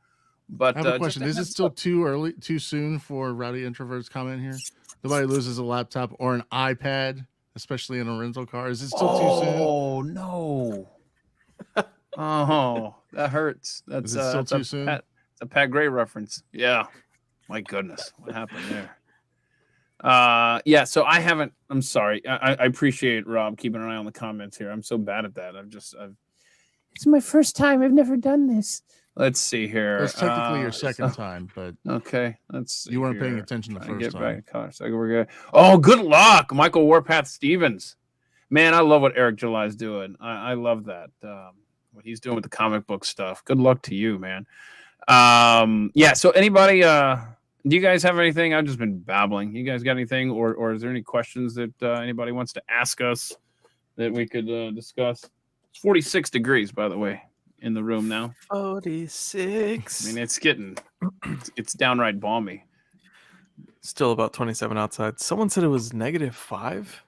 But I have a question. Is it still too soon for Rowdy Introvert's comment here? Nobody loses a laptop or an iPad, especially in a rental car. Is it still too soon? Oh no. Oh, that hurts. That's still too soon. It's a Pat Gray reference. Yeah. My goodness, what happened there? So I haven't. I'm sorry. I appreciate Rob keeping an eye on the comments here. I'm so bad at that. It's my first time. I've never done this. Let's see here. It's technically your second time, but okay. Let's see. You weren't paying attention the first time. We're good. Oh, good luck, Michael Warpath Stevens. Man, I love what Eric July's doing. I love that. What he's doing with the comic book stuff. Good luck to you, man. So anybody, do you guys have anything? I've just been babbling. You guys got anything, or is there any questions that anybody wants to ask us that we could discuss? It's 46 degrees, by the way, in the room now. 46. I mean, it's downright balmy. Still about 27 outside. Someone said it was -5.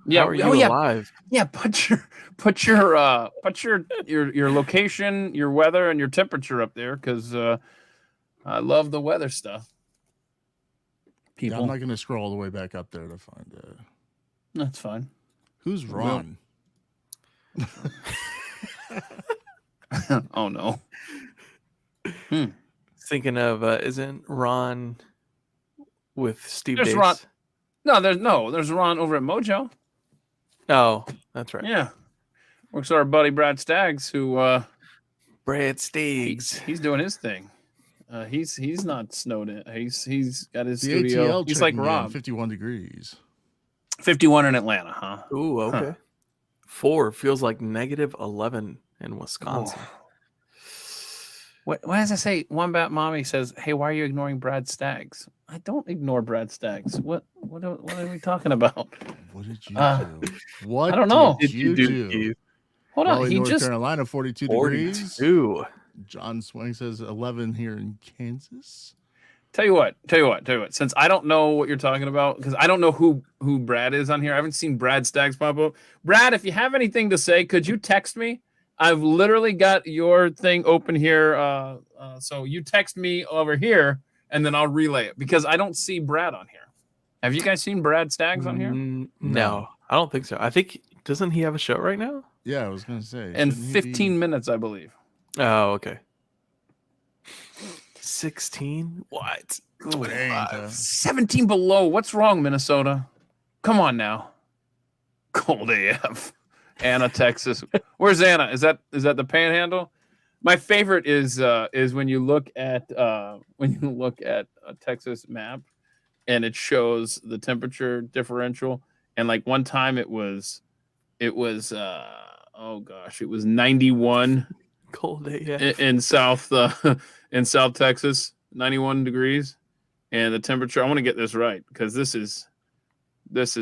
Yeah. How are you alive? Yeah. Put your location, your weather, and your temperature up there, because I love the weather stuff. Yeah, People, I'm not going to scroll all the way back up there to find it. that's fine. Who's Ron? Oh no. Thinking of isn't Ron with Steve There's Dace? Ron. There's Ron over at Mojo. Oh, that's right. Yeah. Works with our buddy Brad Staggs, who Brad Staggs. he's doing his thing. He's not snowed in. He's got his The studio. ATL He's like checking in, Rob. 51 degrees. 51 in Atlanta, huh? Ooh, okay. Huh. 4 feels like -11 in Wisconsin. What does it say? One Bat Mommy says, "Hey, why are you ignoring Brad Staggs?" I don't ignore Brad Staggs. What are we talking about? What did you do? What I don't know. did you do? Keith? Hold on. Raleigh, He North just Carolina, 42 degrees. 42. John Swing says 11 here in Kansas. tell you what. Since I don't know what you're talking about, because I don't know who Brad is on here. I haven't seen Brad Staggs pop up. Brad, if you have anything to say, could you text me? I've literally got your thing open here. So you text me over here, and then I'll relay it, because I don't see Brad on here. Have you guys seen Brad Staggs on here? No, I don't think so. I think, doesn't he have a show right now? Yeah, I was going to say. In shouldn't he 15 minutes, I believe. Oh, okay. 16? What? Good aim, 17 below. What's wrong, Minnesota? Come on now. Cold AF. Anna, Texas. Where's Anna? Is that the Panhandle? My favorite is when you look at a Texas map, and it shows the temperature differential, and like one time it was it was 91 Cold AF. in South Texas, 91 degrees, and the temperature. I want to get this right, because this is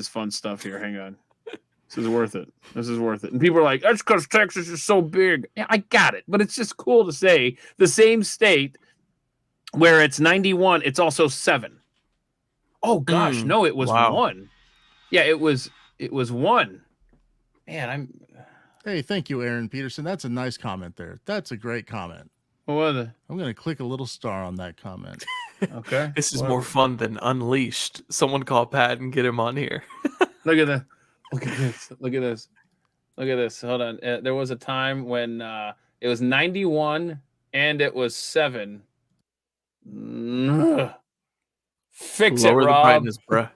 fun stuff here. Hang on. This is worth it. And people are like, that's because Texas is so big. Yeah, I got it. But it's just cool to say the same state where it's 91, it's also 7. Oh, gosh. No, it was 1. Yeah, it was 1. Man, Hey, thank you, Aaron Peterson. That's a nice comment there. That's a great comment. What was it? I'm going to click a little star on that comment. Okay. This is more fun than Unleashed. Someone call Pat and get him on here. Look at that. Look at this. Hold on. There was a time when it was 91 and it was 7. Fix Lower it, the Rob. brightness, bruh.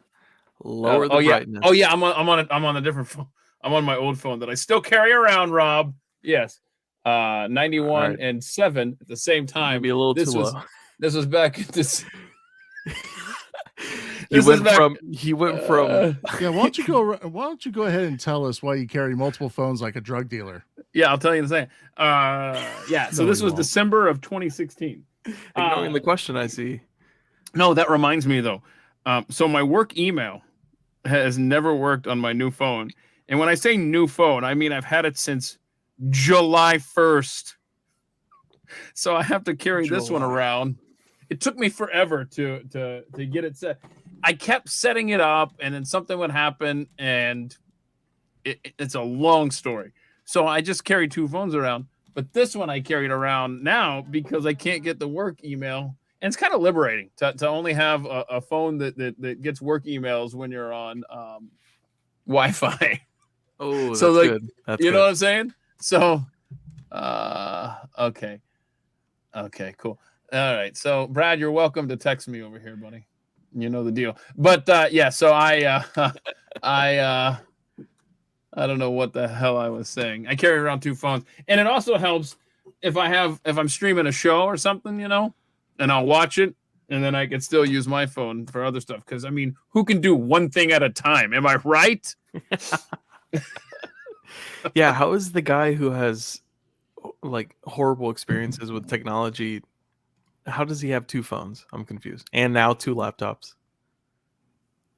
Lower the brightness. Oh yeah, I'm on a different phone. I'm on my old phone that I still carry around, Rob. Yes. 91 and 7 at the same time. Maybe a little too low. This was back at this. He went from Yeah, why don't you go ahead and tell us why you carry multiple phones like a drug dealer? Yeah, I'll tell you the same. So this was December of 2016. Ignoring the question, I see. No, that reminds me though. So my work email has never worked on my new phone. And when I say new phone, I mean I've had it since July 1st. So I have to carry this one around. It took me forever to get it set. I kept setting it up, and then something would happen, and it's a long story. So I just carry 2 phones around. But this one I carried around now because I can't get the work email. And it's kind of liberating to only have a phone that gets work emails when you're on Wi-Fi. Oh, so that's like, good. That's you good. know what I'm saying? So, okay, cool. All right. So, Brad, you're welcome to text me over here, buddy. You know the deal. But yeah, so I don't know what the hell I was saying. I carry around 2 phones, and it also helps if I'm streaming a show or something, and I'll watch it, and then I can still use my phone for other stuff. Because I mean, who can do one thing at a time? Am I right? Yeah. How is the guy who has like horrible experiences with technology? How does he have 2 phones? I'm confused. And now 2 laptops.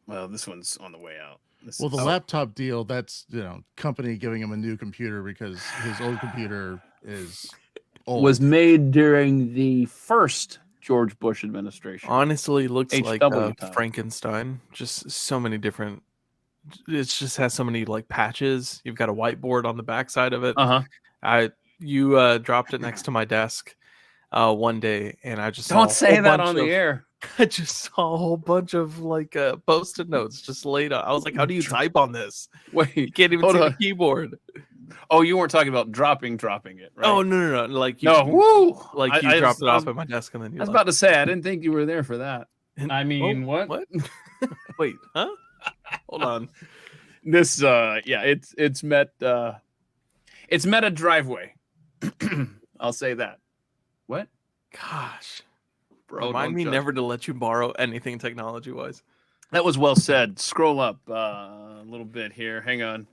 Well, this one's on the way out. The laptop deal, that's, company giving him a new computer because his old computer is old. Was made during the first George Bush administration. Honestly, looks like HW time. Frankenstein. Just so many different it just has so many like patches. You've got a whiteboard on the backside of it. You dropped it next to my desk one day, and I just saw Don't say that on the air. I just saw a whole bunch of like post-it notes just laid out. I was like, how do you type on this? Wait, You can't even see the keyboard. Oh, you weren't talking about dropping it, right? Oh no! Like you, Like you dropped it off at my desk and then you. I was about to say I didn't think you were there for that. I mean, what? Wait, huh? Hold on. This it's met a driveway. I'll say that. What? Gosh. Bro, remind me never to let you borrow anything technology-wise. That was well said. Scroll up a little bit here. Hang on.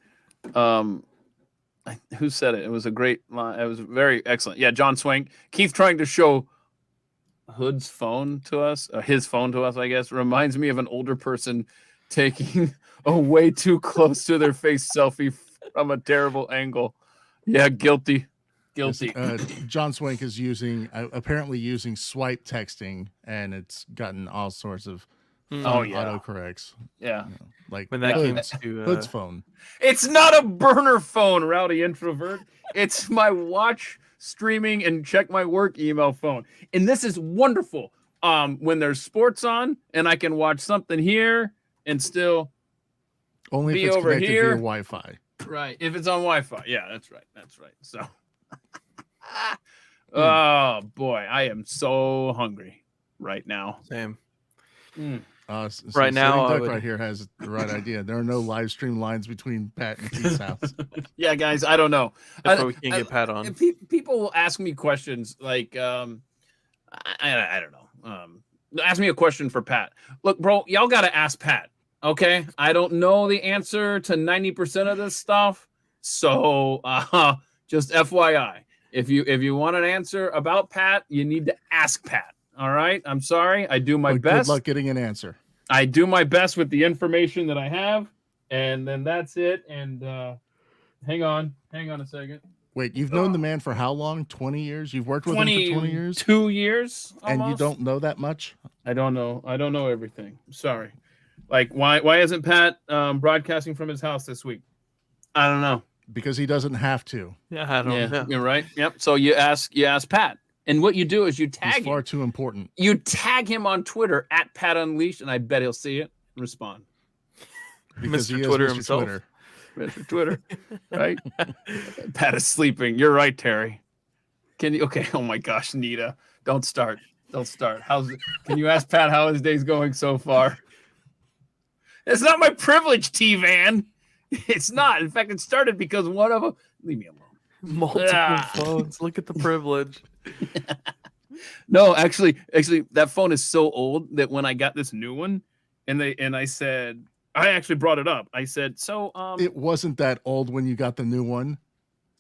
Who said it? It was a great line. It was very excellent. Yeah, John Swank. Keith trying to show Hood's phone to us, his phone to us, I guess, reminds me of an older person taking a way too close to their face selfie from a terrible angle. Yeah, guilty. John Swank is apparently using swipe texting, and it's gotten all sorts of autocorrects. Yeah, like when that came to Hood's phone. It's not a burner phone, rowdy introvert. It's my watch streaming and check my work email phone, and this is wonderful. When there's sports on, and I can watch something here and still only be if it's over connected here. via Wi-Fi. Right, if it's on Wi-Fi. Yeah, that's right. So. Oh boy, I am so hungry right now. Same. Right now, Duck right here has the right idea. There are no live stream lines between Pat and Keith's house. Yeah, guys, I don't know. That's why we can't get Pat on. People will ask me questions like, I don't know. Ask me a question for Pat. Look, bro, y'all got to ask Pat. Okay, I don't know the answer to 90% of this stuff, so just FYI. If you want an answer about Pat, you need to ask Pat. All right. I'm sorry. I do my best. Good luck getting an answer. I do my best with the information that I have, and then that's it. And hang on a second. Wait, you've known the man for how long? 20 years? You've worked with him for 20 years? 2 years. Almost. And you don't know that much? I don't know everything. Sorry. Like why isn't Pat broadcasting from his house this week? I don't know. Because he doesn't have to. Yeah, I don't know. You're right. Yep. So you ask Pat. And what you do is you tag him. He's far too important. You tag him on Twitter at Pat Unleashed, and I bet he'll see it and respond. Because Mr. Twitter himself. Mr. Twitter. Right? Pat is sleeping. You're right, Terry. Can you oh my gosh, Nita. Don't start. Can you ask Pat how his day's going so far? It's not my privilege, T-Van. It's not. In fact, it started because one of them. Leave me alone. Multiple phones. Look at the privilege. No, actually, that phone is so old that when I got this new one, and I said, I actually brought it up. I said, so it wasn't that old when you got the new one.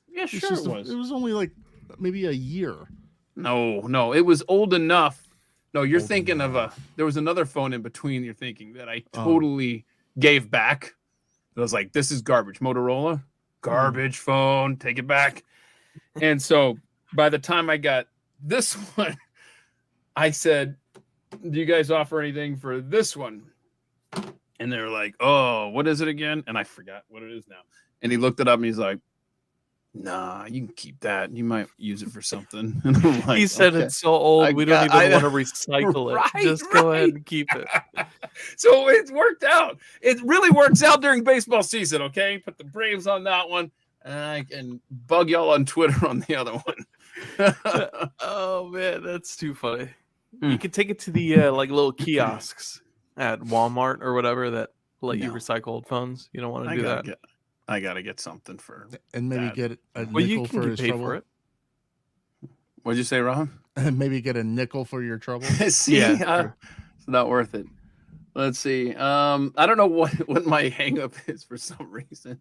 Yeah, sure it was. It was only like maybe a year. No, it was old enough. No, you're thinking of there was another phone in between. You're thinking that I totally gave back. I was like, this is garbage. Motorola, garbage phone, take it back. And so by the time I got this one, I said, do you guys offer anything for this one? And they're like, oh, what is it again? And I forgot what it is now. And he looked it up and he's like, nah, you can keep that. You might use it for something. And I'm like, he said it's so old, we don't even want to recycle it. Right, Just go ahead and keep it. So it worked out. It really works out during baseball season, okay? Put the Braves on that one, and I can bug y'all on Twitter on the other one. Oh, man, that's too funny. You can take it to the like little kiosks at Walmart or whatever that let you recycle old phones. You don't want to do that. I gotta get something for and maybe that. Get a nickel for his trouble. For it. What'd you say, Ron? And maybe get a nickel for your trouble. See, it's not worth it. Let's see. I don't know what my hang up is for some reason.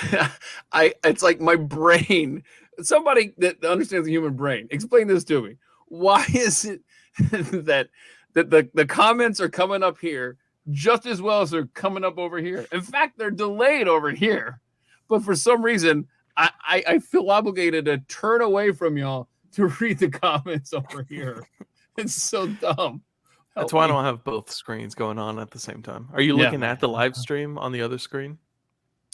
It's like my brain. Somebody that understands the human brain, explain this to me. Why is it that the comments are coming up here just as well as they're coming up over here? In fact, they're delayed over here. But for some reason, I feel obligated to turn away from y'all to read the comments over here. It's so dumb. That's why I don't have both screens going on at the same time. Are you looking at the live stream on the other screen?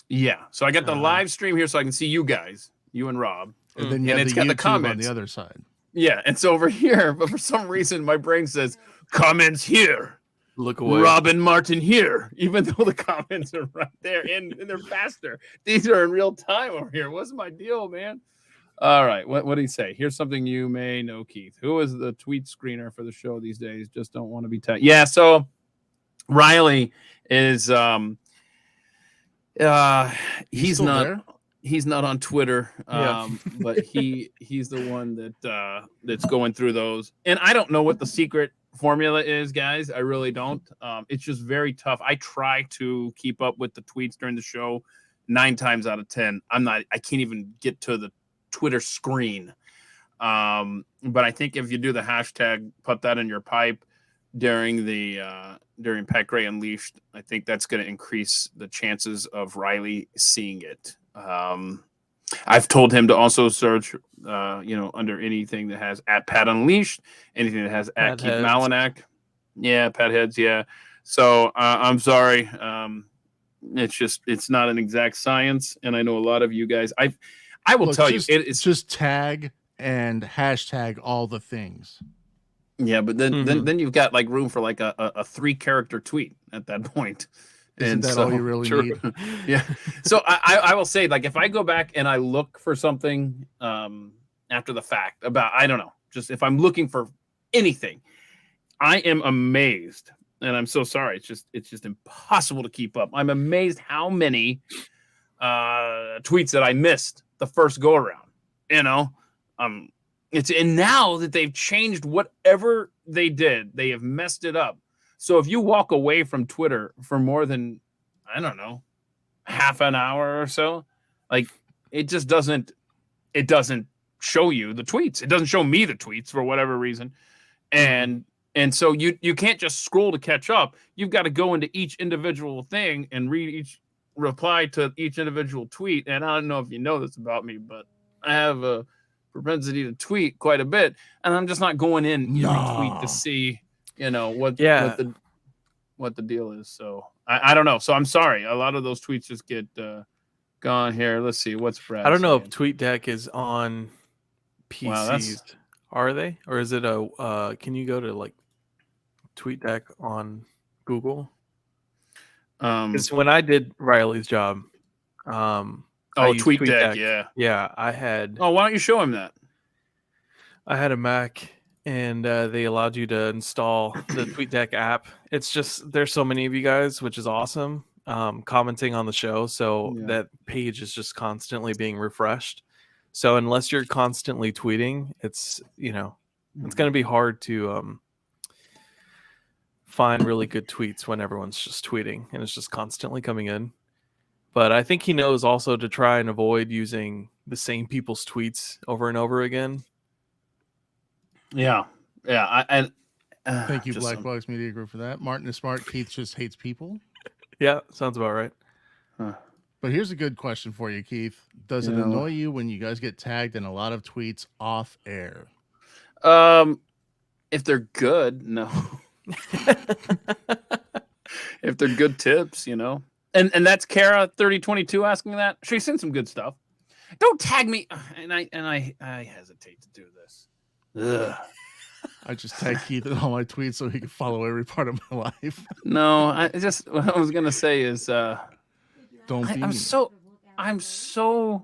Yeah. So I got the live stream here so I can see you guys, you and Rob. And then you have it's the got YouTube the comments on the other side. Yeah, it's over here, but for some reason my brain says comments here. Look away. Robin Martin here, even though the comments are right there and they're faster. These are in real time over here. What's my deal, man? All right, what do you say? Here's something you may know, Keith. Who is the tweet screener for the show these days? Just don't want to be tagged. Yeah, so Riley is he's not there? He's not on Twitter, but he's the one that's going through those. And I don't know what the secret formula is, guys. I really don't. It's just very tough. I try to keep up with the tweets during the show. 9 times out of 10, I can't even get to the Twitter screen. But I think if you do the hashtag, put that in your pipe during Pat Gray Unleashed, I think that's going to increase the chances of Riley seeing it. I've told him to also search, under anything that has at Pat Unleashed, anything that has at Keith Malinak. Yeah, Pat Heads. Yeah. So I'm sorry. It's not an exact science. And I know a lot of you guys, I will tell you, it's just tag and hashtag all the things. Yeah. But then you've got like room for like a 3-character tweet at that point. Isn't that all you really need? Yeah. So I will say, like, if I go back and I look for something after the fact about, I don't know, just if I'm looking for anything, I am amazed, and I'm so sorry. It's just impossible to keep up. I'm amazed how many tweets that I missed the first go around. And now that they've changed whatever they did, they have messed it up. So if you walk away from Twitter for more than, I don't know, half an hour or so, like it doesn't show you the tweets. It doesn't show me the tweets for whatever reason. And so you can't just scroll to catch up. You've got to go into each individual thing and read each reply to each individual tweet. And I don't know if you know this about me, but I have a propensity to tweet quite a bit. And I'm just not going in every tweet to see what the deal is. So I don't know. So I'm sorry. A lot of those tweets just get gone here. Let's see what's Brad. I don't know saying. if TweetDeck is on PCs. Are they, or is it can you go to like TweetDeck on Google? Because when I did Riley's job, TweetDeck, yeah, I had. Oh, why don't you show him that? I had a Mac. And they allowed you to install the TweetDeck app. It's just there's so many of you guys, which is awesome, commenting on the show. So that page is just constantly being refreshed. So unless you're constantly tweeting, it's it's going to be hard to find really good tweets when everyone's just tweeting and it's just constantly coming in. But I think he knows also to try and avoid using the same people's tweets over and over again. Yeah. Thank you, Black Box Media Group, for that. Martin is smart. Keith just hates people. Yeah, sounds about right. But here's a good question for you, Keith. Does it annoy you when you guys get tagged in a lot of tweets off air? If they're good, no. If they're good tips, and that's Kara 3022 asking that. She sent some good stuff. Don't tag me, and I hesitate to do this. Ugh. I just tag Keith in all my tweets so he can follow every part of my life. No, what I was gonna say is I'm so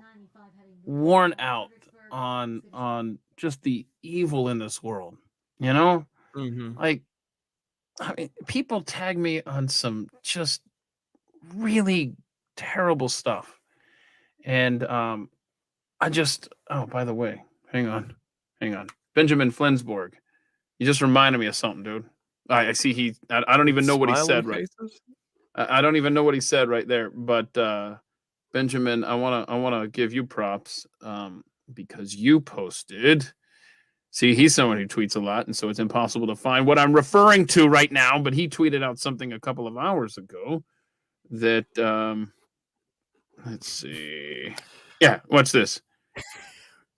worn out on just the evil in this world. Like, I mean, people tag me on some just really terrible stuff, and by the way, hang on. Benjamin Flensborg. You just reminded me of something, dude. I see I don't even know what he said, right? I don't even know what he said right there. But Benjamin, I wanna give you props because you posted. See, he's someone who tweets a lot, and so it's impossible to find what I'm referring to right now. But he tweeted out something a couple of hours ago that let's see. Yeah, watch this.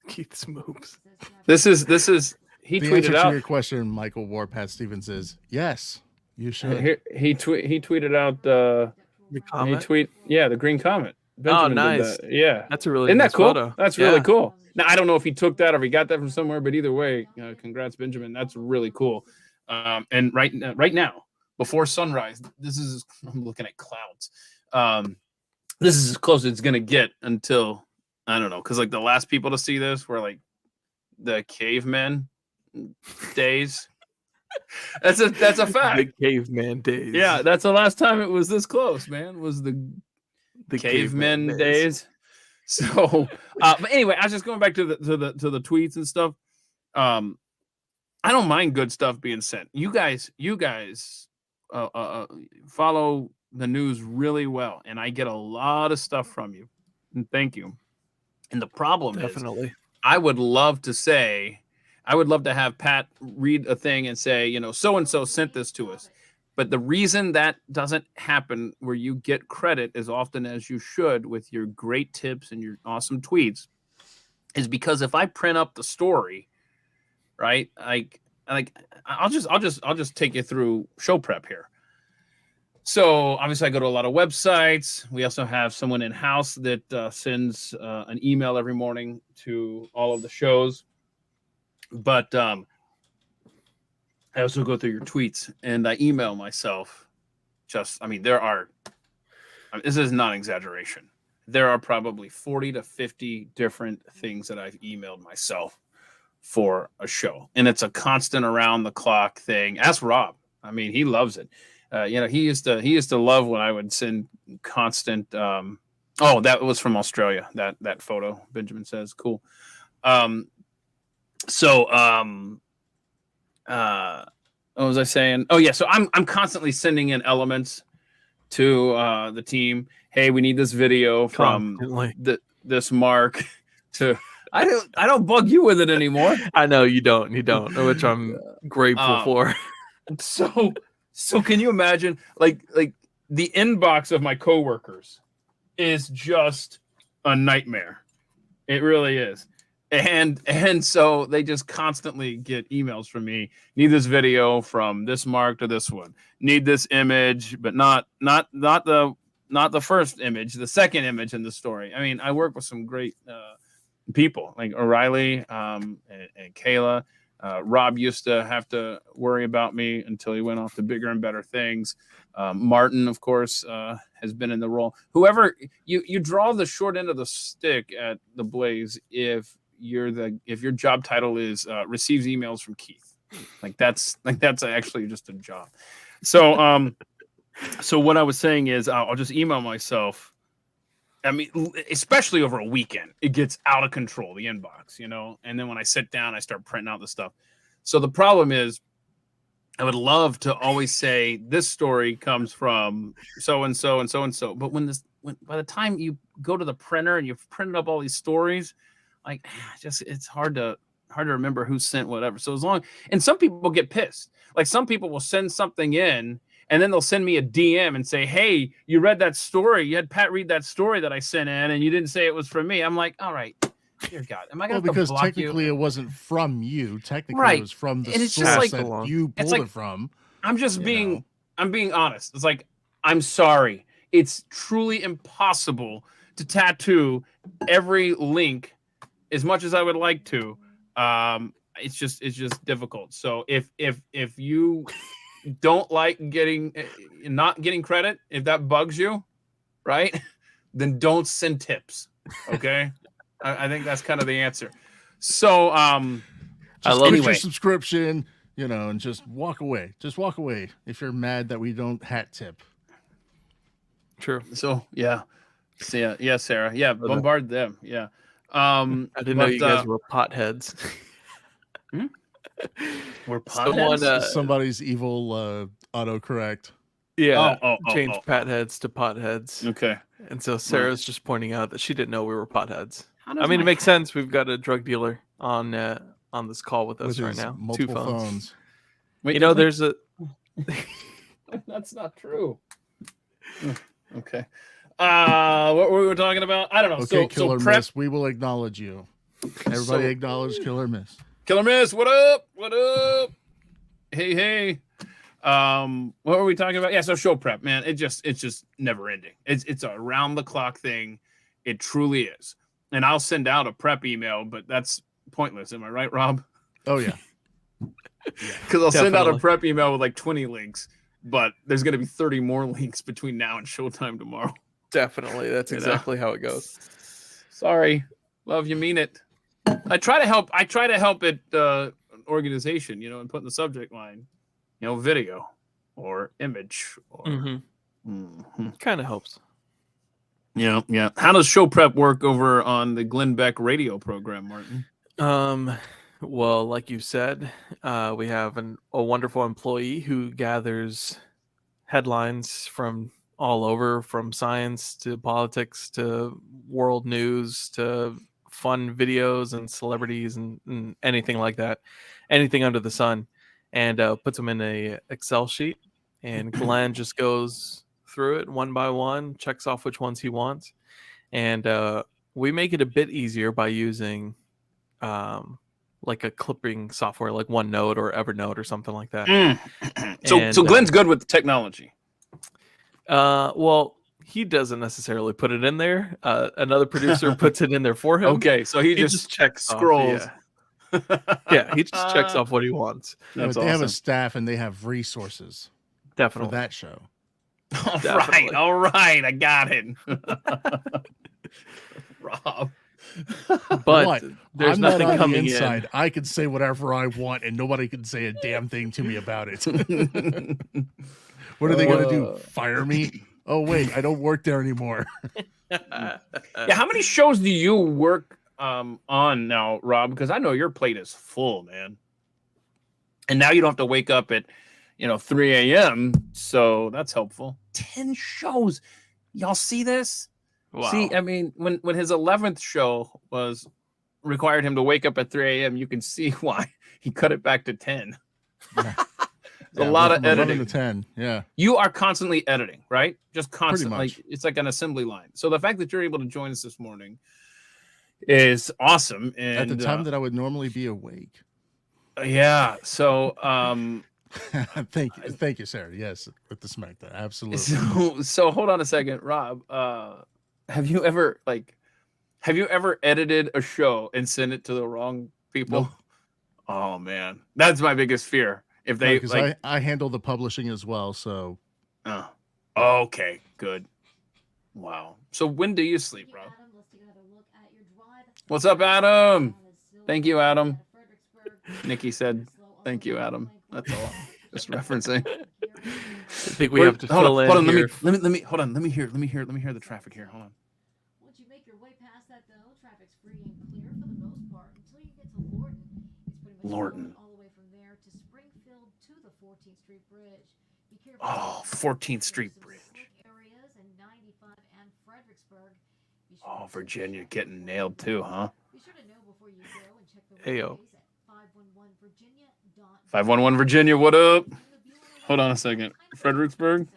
Keith's moves. This is he The tweeted answer to out your question, Michael Warpath Stevens, is yes. You should. he tweeted out The comment. the green comet. Oh, Benjamin did nice. that. Yeah. That's a really Isn't nice that cool? photo. That's really cool. Now I don't know if he took that or if he got that from somewhere, but either way, congrats, Benjamin. That's really cool. And right now, before sunrise, I'm looking at clouds. This is as close as it's gonna get until I don't know, because like the last people to see this were like the cavemen days. That's a fact. The caveman days. Yeah, that's the last time it was this close, man. Was the cavemen days. So, but anyway, I was just going back to the tweets and stuff. I don't mind good stuff being sent. You guys follow the news really well, and I get a lot of stuff from you. And thank you. And the problem is, I would love to have Pat read a thing and say, so and so sent this to us. But the reason that doesn't happen where you get credit as often as you should with your great tips and your awesome tweets is because if I print up the story, right? I'll just take you through show prep here. So obviously I go to a lot of websites. We also have someone in house that sends an email every morning to all of the shows. But I also go through your tweets and I email myself. This is not exaggeration. There are probably 40 to 50 different things that I've emailed myself for a show. And it's a constant around the clock thing. Ask Rob. I mean, he loves it. He used to love when I would send constant. That was from Australia. That photo, Benjamin says, cool. What was I saying? Oh yeah, so I'm constantly sending in elements to the team. Hey, we need this video from this mark. To I don't bug you with it anymore. I know you don't, which I'm grateful for. So can you imagine like the inbox of my coworkers is just a nightmare. It really is. And so they just constantly get emails from me. Need this video from this mark to this one. Need this image, but not the first image, the second image in the story. I mean, I work with some great people like O'Reilly and Kayla. Rob used to have to worry about me until he went off to bigger and better things. Martin, of course, has been in the role. Whoever you draw the short end of the stick at the Blaze if your job title is receives emails from Keith. That's actually just a job. So so what I was saying is I'll just email myself. I mean, especially over a weekend, it gets out of control, the inbox, and then when I sit down, I start printing out the stuff. So the problem is I would love to always say this story comes from so-and-so and so-and-so. But by the time you go to the printer and you've printed up all these stories, it's hard to remember who sent whatever. So and some people get pissed. Like some people will send something in and then they'll send me a DM and say, hey, you read that story. You had Pat read that story that I sent in and you didn't say it was from me. I'm like, all right, dear God, am I going to have to block you? Because technically it wasn't from you. Technically right. It was from the source that you pulled it from. I'm being honest. It's like, I'm sorry. It's truly impossible to tattoo every link as much as I would like to. It's just difficult. So if you don't like not getting credit, if that bugs you, right, then don't send tips. Okay. I think that's kind of the answer. So just get your subscription, and just walk away. Just walk away if you're mad that we don't hat tip. True. So yeah, Sarah, yeah, bombard them. Yeah. I didn't know you guys were potheads. We're potheads. Somebody's evil autocorrect. Yeah. Changed patheads to potheads. Okay. And so Sarah's just pointing out that she didn't know we were potheads. I mean, it makes sense. We've got a drug dealer on this call with us right now. Multiple 2 phones. Wait, there's a. That's not true. Okay. What were we talking about? I don't know. Okay, kill or miss. We will acknowledge you. Everybody acknowledge kill or miss. Killer Miss, what up? What up? Hey. What were we talking about? Yeah, so show prep, man. It's just never ending. It's a round the clock thing. It truly is. And I'll send out a prep email, but that's pointless. Am I right, Rob? Oh yeah. Because I'll send out a prep email with like 20 links, but there's going to be 30 more links between now and showtime tomorrow. Definitely. That's exactly how it goes. Sorry. Love you, mean it. I try to help it organization, and put in the subject line, video or image or Kind of helps. Yeah. How does show prep work over on the Glenn Beck radio program, Martin? Well, like you said, we have a wonderful employee who gathers headlines from all over, from science to politics to world news to fun videos and celebrities and anything like that, anything under the sun, and puts them in a Excel sheet. And Glenn just goes through it one by one, checks off which ones he wants, and we make it a bit easier by using like a clipping software like OneNote or Evernote or something like that. So Glenn's good with the technology. Well, he doesn't necessarily put it in there. Another producer puts it in there for him. Okay, so he just checks scrolls. Yeah, he just checks off what he wants. But they have a staff and they have resources Definitely. for that show. All right, I got it. Rob. But What? there's I'm nothing not on coming the inside. in. I can say whatever I want and nobody can say a damn thing to me about it. What are they going to do? Fire me? Oh, wait, I don't work there anymore. Yeah, how many shows do you work on now, Rob? Because I know your plate is full, man. And now you don't have to wake up at 3 a.m. So that's helpful. 10 shows. Y'all see this? Wow. See, I mean, when his 11th show required him to wake up at 3 a.m., you can see why he cut it back to 10. A lot of editing. 11 to 10, yeah. You are constantly editing, right? Just constantly. Pretty much. It's like an assembly line. So the fact that you're able to join us this morning is awesome. And At the time that I would normally be awake. Yeah. So Thank you, Sarah. Yes, with the SmackDown. Absolutely. So hold on a second, Rob. Have you ever edited a show and sent it to the wrong people? Nope. Oh man, that's my biggest fear. If they because I handle the publishing as well, so okay, good. Wow. So when do you sleep, Rob? What's up, Adam? Thank you, Adam. Nikki said, "Thank you, Adam." That's all. Just referencing. I think we have to fill in. Hold on. Here. Let me hold on. Let me hear the traffic here. Hold on. Once you make your way past that, though, traffic's free and clear for the most part until you get to Lorton. It's pretty much Lorton. all the way from there to Springfield to the 14th Street Bridge. Be careful. Oh, 14th Street Bridge. Areas and 95 and Fredericksburg. Oh, Virginia getting nailed too, huh? Be sure to know before you go and check the Ayo. ways at 511 Virginia. 511 Virginia, what up? Hold on a second. Fredericksburg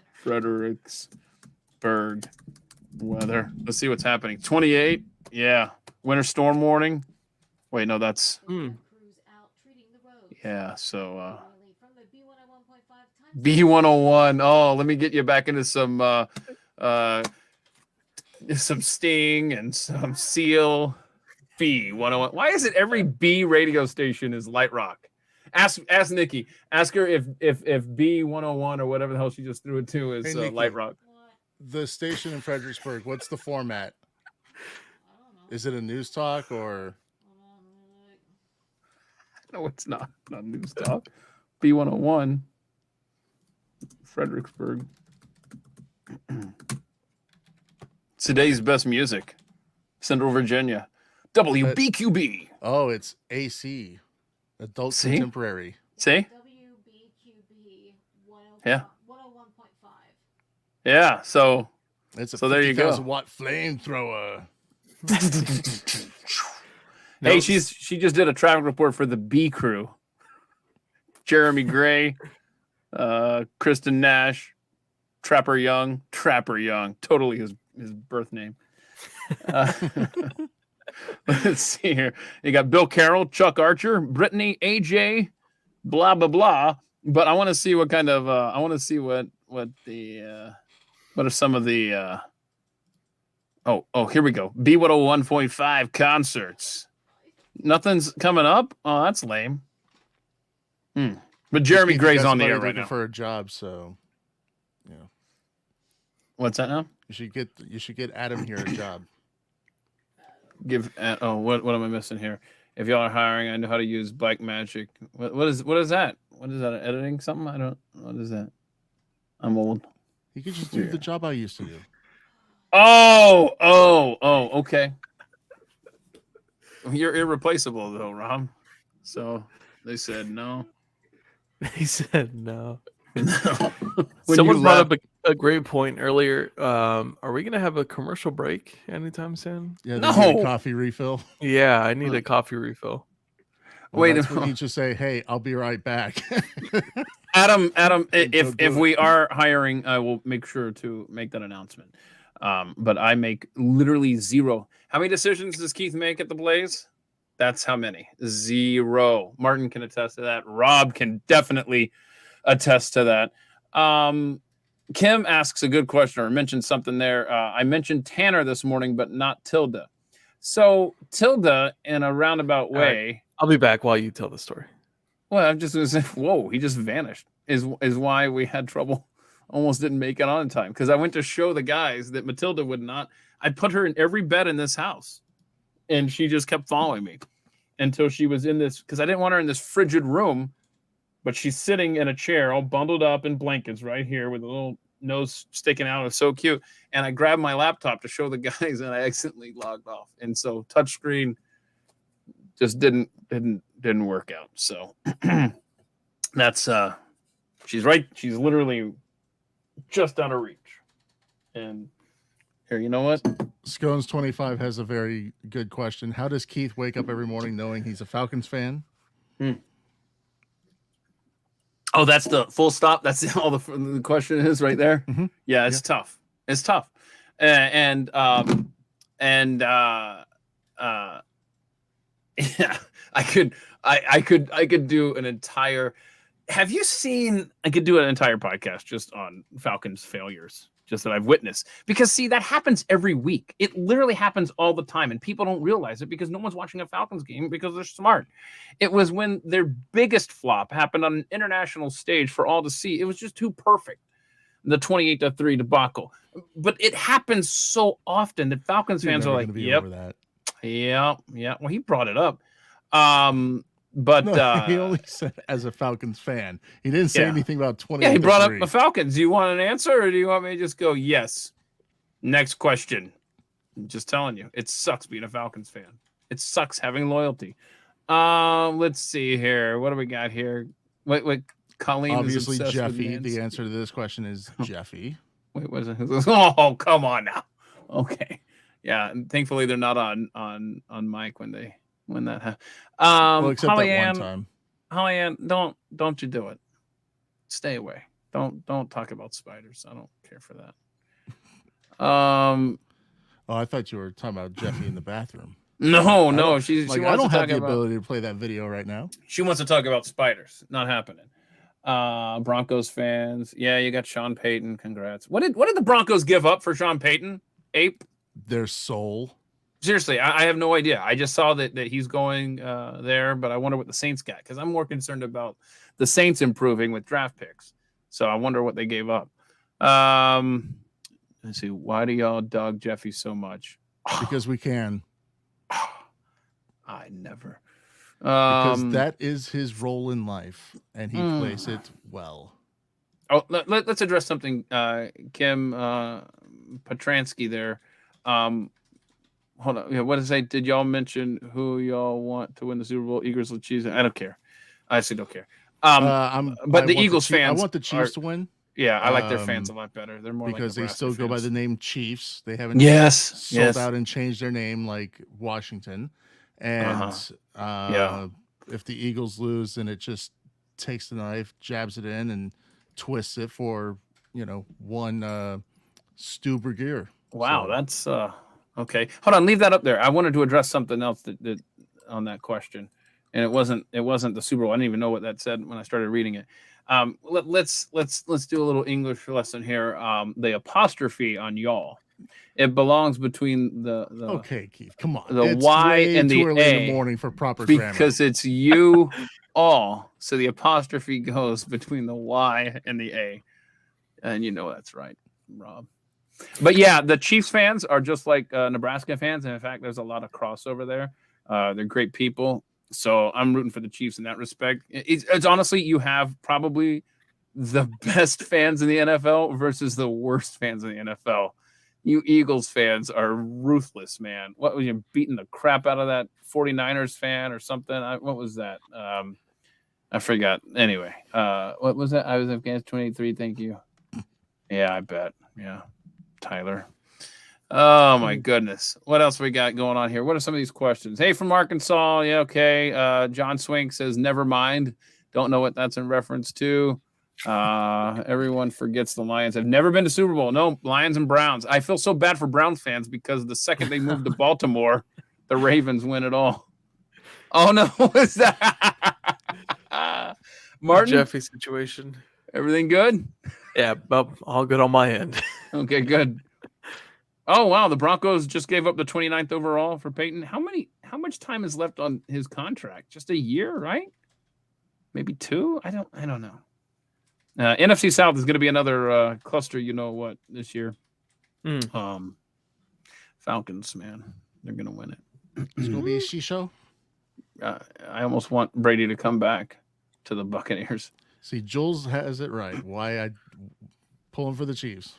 weather. Let's see what's happening. 28. Yeah. Winter storm warning. Wait, no, that's yeah. So B101. Oh, let me get you back into some Sting and some Seal. B101. Why is it every B radio station is light rock? Ask Nikki. Ask her if B101 or whatever the hell she just threw it to is Hey, light rock. the station in Fredericksburg, what's the format? Is it a news talk or? No, it's not. Not news talk. B101. Fredericksburg. Today's best music. Central Virginia. WBQB. Oh, it's AC. Adult See? Contemporary. See? WBQB 101.5. Yeah. Yeah. So It's a So there you go. 50,000-watt flamethrower. hey, she just did a traffic report for the B crew. Jeremy Gray, Kristen Nash, Trapper Young, totally his birth name. Let's see here. You got Bill Carroll, Chuck Archer, Brittany, AJ, blah blah blah. But I want to see what kind of I want to see what the what are some of the oh here we go. B101.5 concerts. Nothing's coming up. Oh, that's lame. But Jeremy Gray's on the air right now for a job, so What's that now? You should get Adam here a job. What am I missing here? If y'all are hiring, I know how to use Bike Magic. What is that? What is that? Editing something? I don't. What is that? I'm old. You could just do the job I used to do. Oh, okay. You're irreplaceable though, Rob. So they said no. He said no. When Someone brought up a great point earlier. Are we gonna have a commercial break anytime soon? Yeah, No. need a coffee refill. Yeah, I need a coffee refill. Wait, that's when you just say, "Hey, I'll be right back." Adam, if we are hiring, I will make sure to make that announcement. But I make literally zero. How many decisions does Keith make at the Blaze? That's how many. Zero. Martin can attest to that. Rob can definitely attest to that. Kim asks a good question or mentioned something there. I mentioned Tanner this morning, but not Tilda. So Tilda, in a roundabout way. Right. I'll be back while you tell the story. Well, I'm just going to say, whoa, he just vanished. Is why we had trouble. Almost didn't make it on time because I went to show the guys that Matilda would not. I put her in every bed in this house, and she just kept following me until she was in this because I didn't want her in this frigid room. But she's sitting in a chair all bundled up in blankets right here with a little nose sticking out. It's so cute. And I grabbed my laptop to show the guys and I accidentally logged off. And so touchscreen just didn't work out. So that's she's right. She's literally just out of reach. And here, you know what? Scones 25 has a very good question. How does Keith wake up every morning knowing he's a Falcons fan? Oh, that's the full stop. That's all the question is right there. Mm-hmm. Yeah, it's tough. It's tough. Yeah, I could do an entire. Have you seen? I could do an entire podcast just on Falcons failures, just that I've witnessed. Because see, that happens every week. It literally happens all the time, and people don't realize it because no one's watching a Falcons game because they're smart. It was when their biggest flop happened on an international stage for all to see. It was just too perfect. The 28-3 debacle. But it happens so often that Falcons fans are like, yep. Yeah. Well, he brought it up. But no, he only said as a Falcons fan. He didn't say anything about 20. Yeah, he brought up the Falcons. Do you want an answer or do you want me to just go yes? Next question. I'm just telling you, it sucks being a Falcons fan. It sucks having loyalty. Let's see here. What do we got here? Wait. Colleen obviously is Jeffy. The answer to this question is Jeffy. Wait, what is it? Oh, come on now. Okay. Yeah, and thankfully they're not on mic when that happens. Well, except that one time. Holly-Ann, don't you do it. Stay away. Don't talk about spiders. I don't care for that. Oh, I thought you were talking about Jeffy in the bathroom. No. She wants I don't to have the talk ability to play that video right now. She wants to talk about spiders. Not happening. Broncos fans. Yeah, you got Sean Payton. Congrats. What did the Broncos give up for Sean Payton? Ape? Their soul. Seriously, I have no idea. I just saw that he's going there, but I wonder what the Saints got because I'm more concerned about the Saints improving with draft picks. So I wonder what they gave up. Let's see. Why do y'all dog Jeffy so much? Because we can. I never. Because that is his role in life, and he plays it well. Oh, let's address something. Kim Petransky there. Hold on. Yeah, what did I say? Did y'all mention who y'all want to win the Super Bowl? Eagles or Chiefs? I don't care. I actually don't care. But the Eagles fans. I want the Chiefs to win. Yeah, I like their fans a lot better. They're more because like they still go by the name Chiefs. They haven't sold out and changed their name like Washington. And if the Eagles lose, then it just takes the knife, jabs it in, and twists it for one Stu Bergier. Wow, that's Okay, hold on. Leave that up there. I wanted to address something else that on that question, and it wasn't the Super Bowl. I didn't even know what that said when I started reading it. Let's do a little English lesson here. The apostrophe on y'all. It belongs between the Okay, Keith, come on. the It's Y way and too the early in the A morning for proper grammar. because it's you all. So the apostrophe goes between the Y and the A, and you know that's right, Rob. But yeah, the Chiefs fans are just like Nebraska fans, and in fact, there's a lot of crossover there. They're great people, so I'm rooting for the Chiefs in that respect. It's honestly, you have probably the best fans in the NFL versus the worst fans in the NFL. You Eagles fans are ruthless, man. What was you beating the crap out of that 49ers fan or something? What was that? I forgot. Anyway, what was that? I was Afghanistan 23. Thank you. Yeah, I bet. Yeah, Tyler. Oh my goodness. What else we got going on here? What are some of these questions? Hey, from Arkansas. Yeah, okay. John Swink says, never mind. Don't know what that's in reference to. Everyone forgets the Lions have never been to Super Bowl. No, Lions and Browns. I feel so bad for Browns fans because the second they moved to Baltimore, the Ravens win it all. Oh no, what's that? Martin, Jeffy situation. everything good? Yeah, all good on my end. Okay, good. Oh wow, the Broncos just gave up the 29th overall for Peyton. How much time is left on his contract? Just a year, right? Maybe 2? I don't know. NFC South is going to be another cluster, you know what, this year. Falcons, man, they're going to win it. It's going to be a she-show. I almost want Brady to come back to the Buccaneers. See, Jules has it right. Why I pulling for the Chiefs.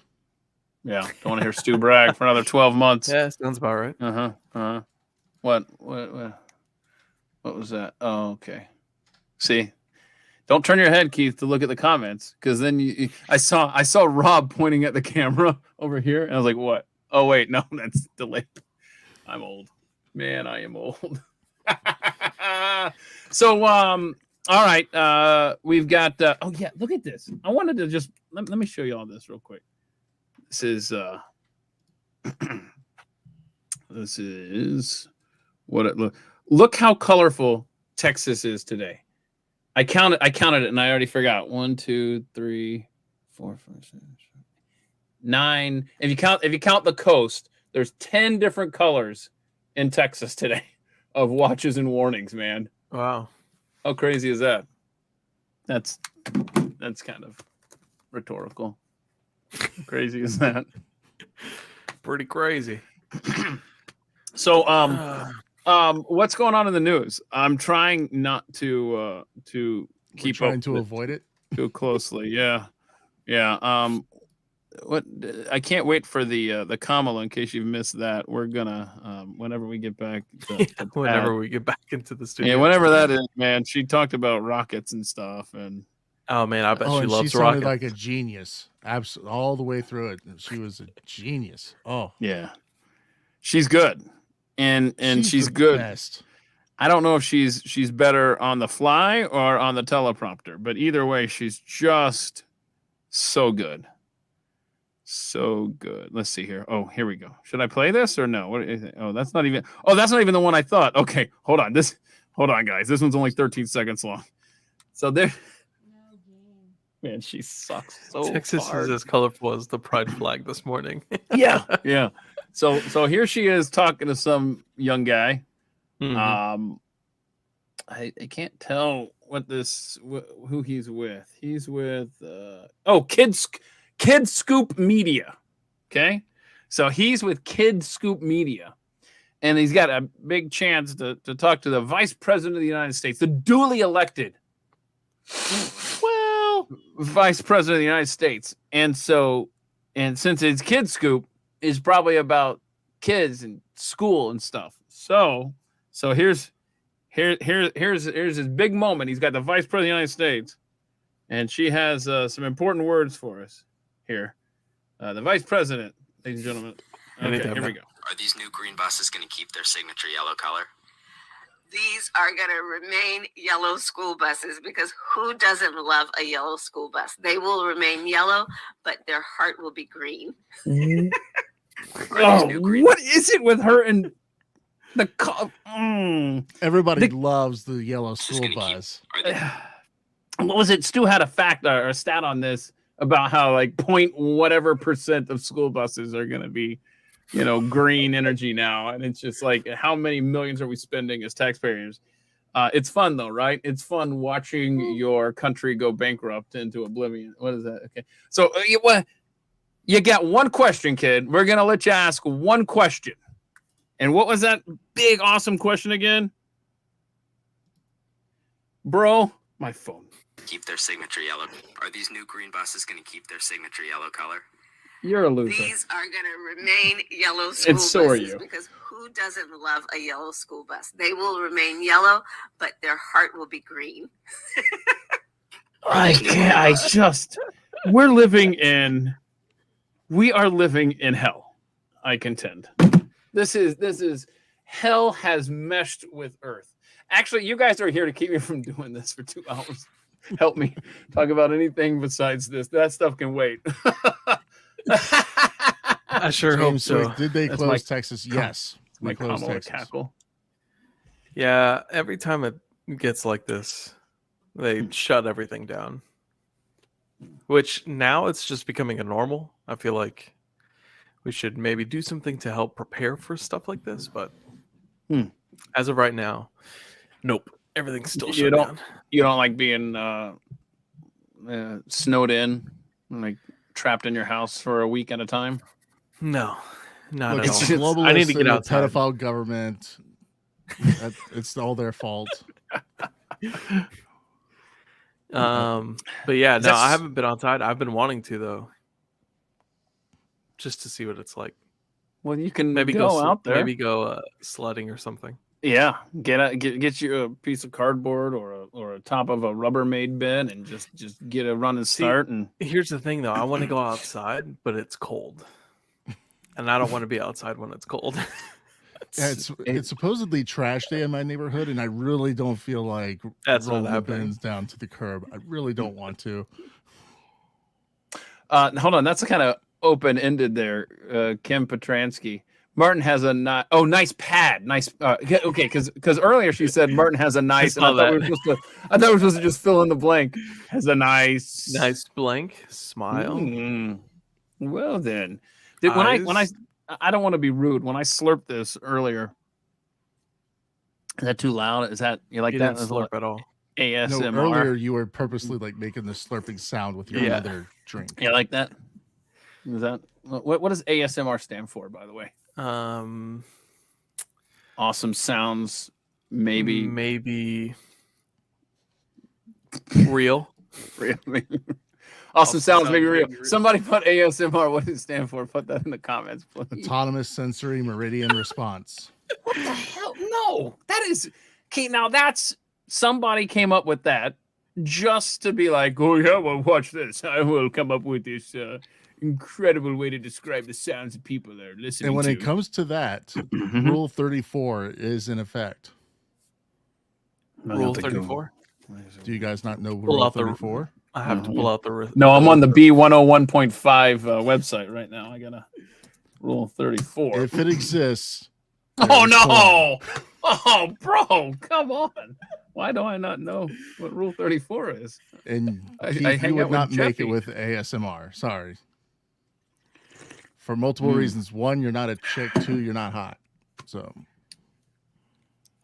Yeah, don't want to hear Stu brag for another 12 months. Yeah, sounds about right. What was that? Oh, okay. See, don't turn your head, Keith, to look at the comments, because then I saw Rob pointing at the camera over here, and I was like, "What? Oh wait, no, that's delayed." I'm old, man. I am old. So, all right, we've got. Oh yeah, look at this. I wanted to just let me show you all this real quick. This is what it look how colorful Texas is today. I counted it and I already forgot. 1, 2, 3, 4, 5, 6, 7, 9. If you count the coast, there's 10 different colors in Texas today of watches and warnings, man. Wow. How crazy is that? That's kind of rhetorical. How crazy is that? Pretty crazy. So, what's going on in the news? I'm trying not to keep trying up to avoid it too closely. Yeah. What I can't wait for the Kamala. In case you've missed that, we're gonna whenever we get back. Whenever we get back into the studio. Yeah, whenever that is, man. She talked about rockets and stuff, and oh man, I bet she and loves she sounded rockets. like a genius. Absolutely, all the way through it. She was a genius. Oh yeah, she's good, and she's the good. Best. I don't know if she's better on the fly or on the teleprompter, but either way, she's just so good. So good. Let's see here. Oh, here we go. Should I play this or no? What do you think? Oh, that's not even the one I thought. Okay, hold on, guys. This one's only 13 seconds long. So there. Man, she sucks so Texas hard. is as colorful as the pride flag this morning. Yeah. So here she is talking to some young guy. Mm-hmm. I can't tell who he's with. He's with Kid Scoop Media. Okay, so he's with Kid Scoop Media, and he's got a big chance to talk to the Vice President of the United States, the duly elected. Vice President of the United States. And since it's Kid Scoop, it's probably about kids and school and stuff. So here's his big moment. He's got the Vice President of the United States, and she has some important words for us here. The Vice President, ladies and gentlemen. Okay, here we go. Are these new green buses going to keep their signature yellow color? These are going to remain yellow school buses because who doesn't love a yellow school bus? They will remain yellow, but their heart will be green. Oh, what is it with her and the Everybody loves the yellow school bus. What was it? Stu had a fact or a stat on this about how like point whatever % of school buses are going to be, green energy now, and it's just like how many millions are we spending as taxpayers? It's fun though, right? It's fun watching your country go bankrupt into oblivion. What is that? Okay, so you got one question, kid. We're gonna let you ask one question. And what was that big awesome question again, bro? My phone. Keep their signature yellow. Are these new green buses going to keep their signature yellow color? You're a loser. These are going to remain yellow school buses. So are you. Because who doesn't love a yellow school bus? They will remain yellow, but their heart will be green. We are living in hell, I contend. This is hell has meshed with earth. Actually, you guys are here to keep me from doing this for 2 hours. Help me talk about anything besides this. That stuff can wait. I sure hope so. Did they close Texas? Yes. My closed Texas. Cackle. Yeah, every time it gets like this, they shut everything down. Which now it's just becoming a normal. I feel like we should maybe do something to help prepare for stuff like this, but as of right now, nope. Everything's still shut down. You don't like being snowed in, like trapped in your house for a week at a time? No, not Look, at it's all. globalists I need to get and the outside. pedophile government. It's all their fault. But yeah, no, I haven't been outside. I've been wanting to though, just to see what it's like. Well, you can Maybe go out there. Maybe go sledding or something. Yeah, get you a piece of cardboard or a top of a Rubbermaid bed and just get a running start. And here's the thing, though, I want to go outside, but it's cold, and I don't want to be outside when it's cold. It's supposedly trash day in my neighborhood, and I really don't feel like rolling the bins down to the curb. I really don't want to. Hold on, that's kind of open-ended there, Kim Petransky. Martin has a nice pad. Nice. Okay, because earlier she said Martin has a nice. And I thought we were supposed to just fill in the blank. Has a nice blank smile. Well then, when I don't want to be rude. When I slurped this earlier, is that too loud? Is that you like that? Didn't slurp at all. ASMR. No, earlier you were purposely like making the slurping sound with your other drink. Yeah, like that. Is that what does ASMR stand for? By the way. Awesome sounds, maybe real. Awesome sounds, maybe real. Somebody put ASMR. What does it stand for? Put that in the comments, please. Autonomous sensory meridian response. What the hell? No, that is okay. Now that's somebody came up with that just to be like, oh yeah, well watch this. I will come up with this. Incredible way to describe the sounds that people are listening to. And when it comes to that, Rule 34 is in effect. Rule 34? Do you guys not know Rule 34? I have to pull out the... No, I'm on the B101.5 website right now. I got a Rule 34. If it exists... Oh, no! Oh, bro, come on. Why do I not know what Rule 34 is? And I you would not make it with ASMR. Sorry. For multiple reasons. One, you're not a chick. Two, you're not hot. So.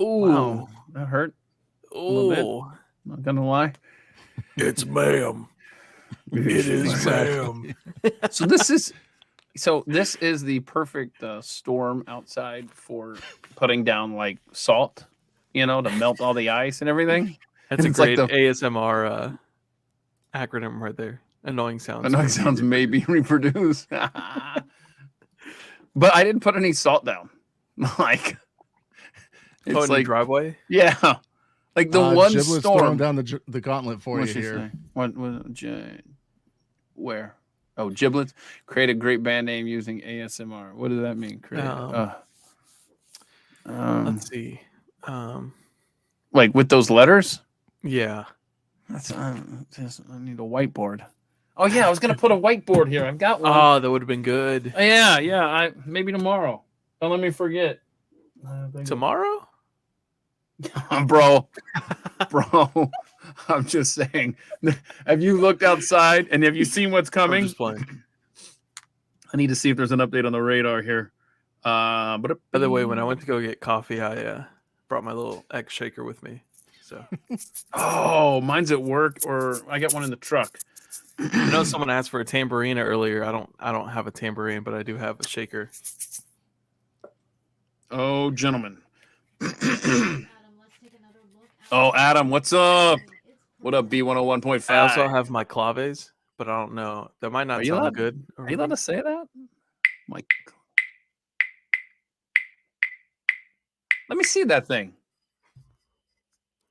Ooh, wow. That hurt. Ooh. Not gonna lie. It's ma'am. It is ma'am. So this is the perfect storm outside for putting down like salt, to melt all the ice and everything. That's a great ASMR acronym right there. Annoying sounds. Annoying sounds may be reproduced. But I didn't put any salt down. Like it's like driveway. Yeah, like the one Giblet's storm throwing down the gauntlet for you here. Where? Oh, Giblets. Create a great band name using ASMR. What does that mean? Let's see. Like with those letters? Yeah. I need a whiteboard. Oh yeah, I was gonna put a whiteboard here. I've got one. Oh, that would have been good. Oh, yeah. I maybe tomorrow. Don't let me forget. Tomorrow? bro. I'm just saying. Have you looked outside and have you seen what's I'm coming? just playing. I need to see if there's an update on the radar here. But By the way, when I went to go get coffee, I brought my little egg shaker with me. So oh, mine's at work, or I got one in the truck. I know someone asked for a tambourine earlier. I don't have a tambourine, but I do have a shaker. Oh, gentlemen. Adam, let's take another look. Oh, Adam, what's up? It's What up, B101.5? I also have my claves, but I don't know. That might not Are you sound allowed- good. Are you allowed to say that? Mike. Let me see that thing.